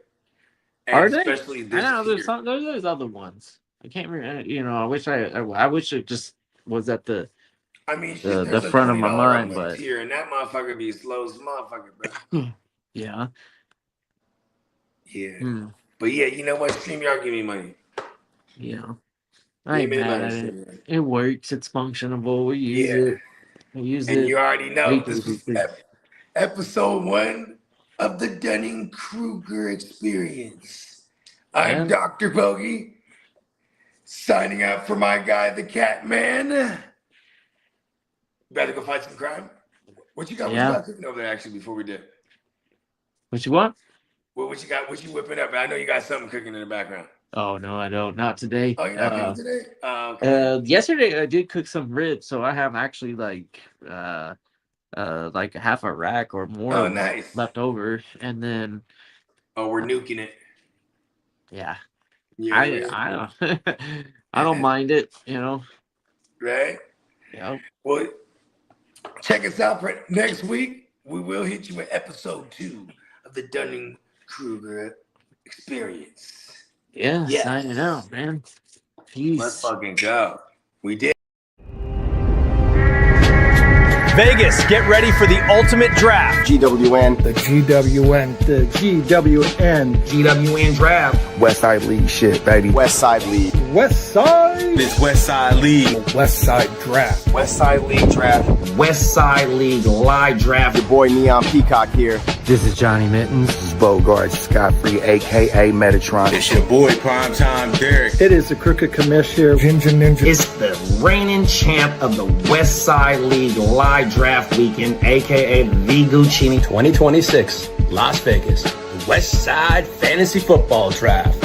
And Are they? especially this I know tier. there's other ones. I can't remember. You know, I wish it just was at the I mean, the front of my mind, but tier, and that motherfucker be slow as motherfucker, bro. yeah. Yeah. But yeah, you know what? StreamYard give me money. Yeah. I ain't mad at it. It works. It's functionable. We use it. We use it. And you already know this is episode 1 of the Dunning-Kruger experience. I'm Dr. Bogey, signing out for my guy, the Cat Man. Better go fight some crime. What you got? What you got cooking over there, actually, before we did? What you want? What you got? What you whipping up? I know you got something cooking in the background. Oh no, I don't. Not today. Oh, you're not cooking today? Okay. Yesterday I did cook some ribs, so I have actually like half a rack or more left over, and then we're nuking it. Yeah. Yeah. I don't mind it, you know. Right? Yeah. Well, check us out for next week. We will hit you with episode 2 of the Dunning-Kruger experience. Yeah, signing out, man. Peace. Let's fucking go. We did. Vegas, get ready for the ultimate draft. GWN. The GWN. The GWN. GWN draft. Westside League shit, baby. Westside League. Westside. It's Westside League. Westside draft. Westside League draft. Westside League live draft. Your boy Neon Peacock here. This is Johnny Mittens. This is Bogard Scott-Free, a.k.a. Metatron. It's your boy Primetime Derek. It is the Crooked Commish here. Ginger Ninja. It's the reigning champ of the Westside League live draft weekend, a.k.a. V. Guccini. 2026, Las Vegas, the Westside Fantasy Football Draft.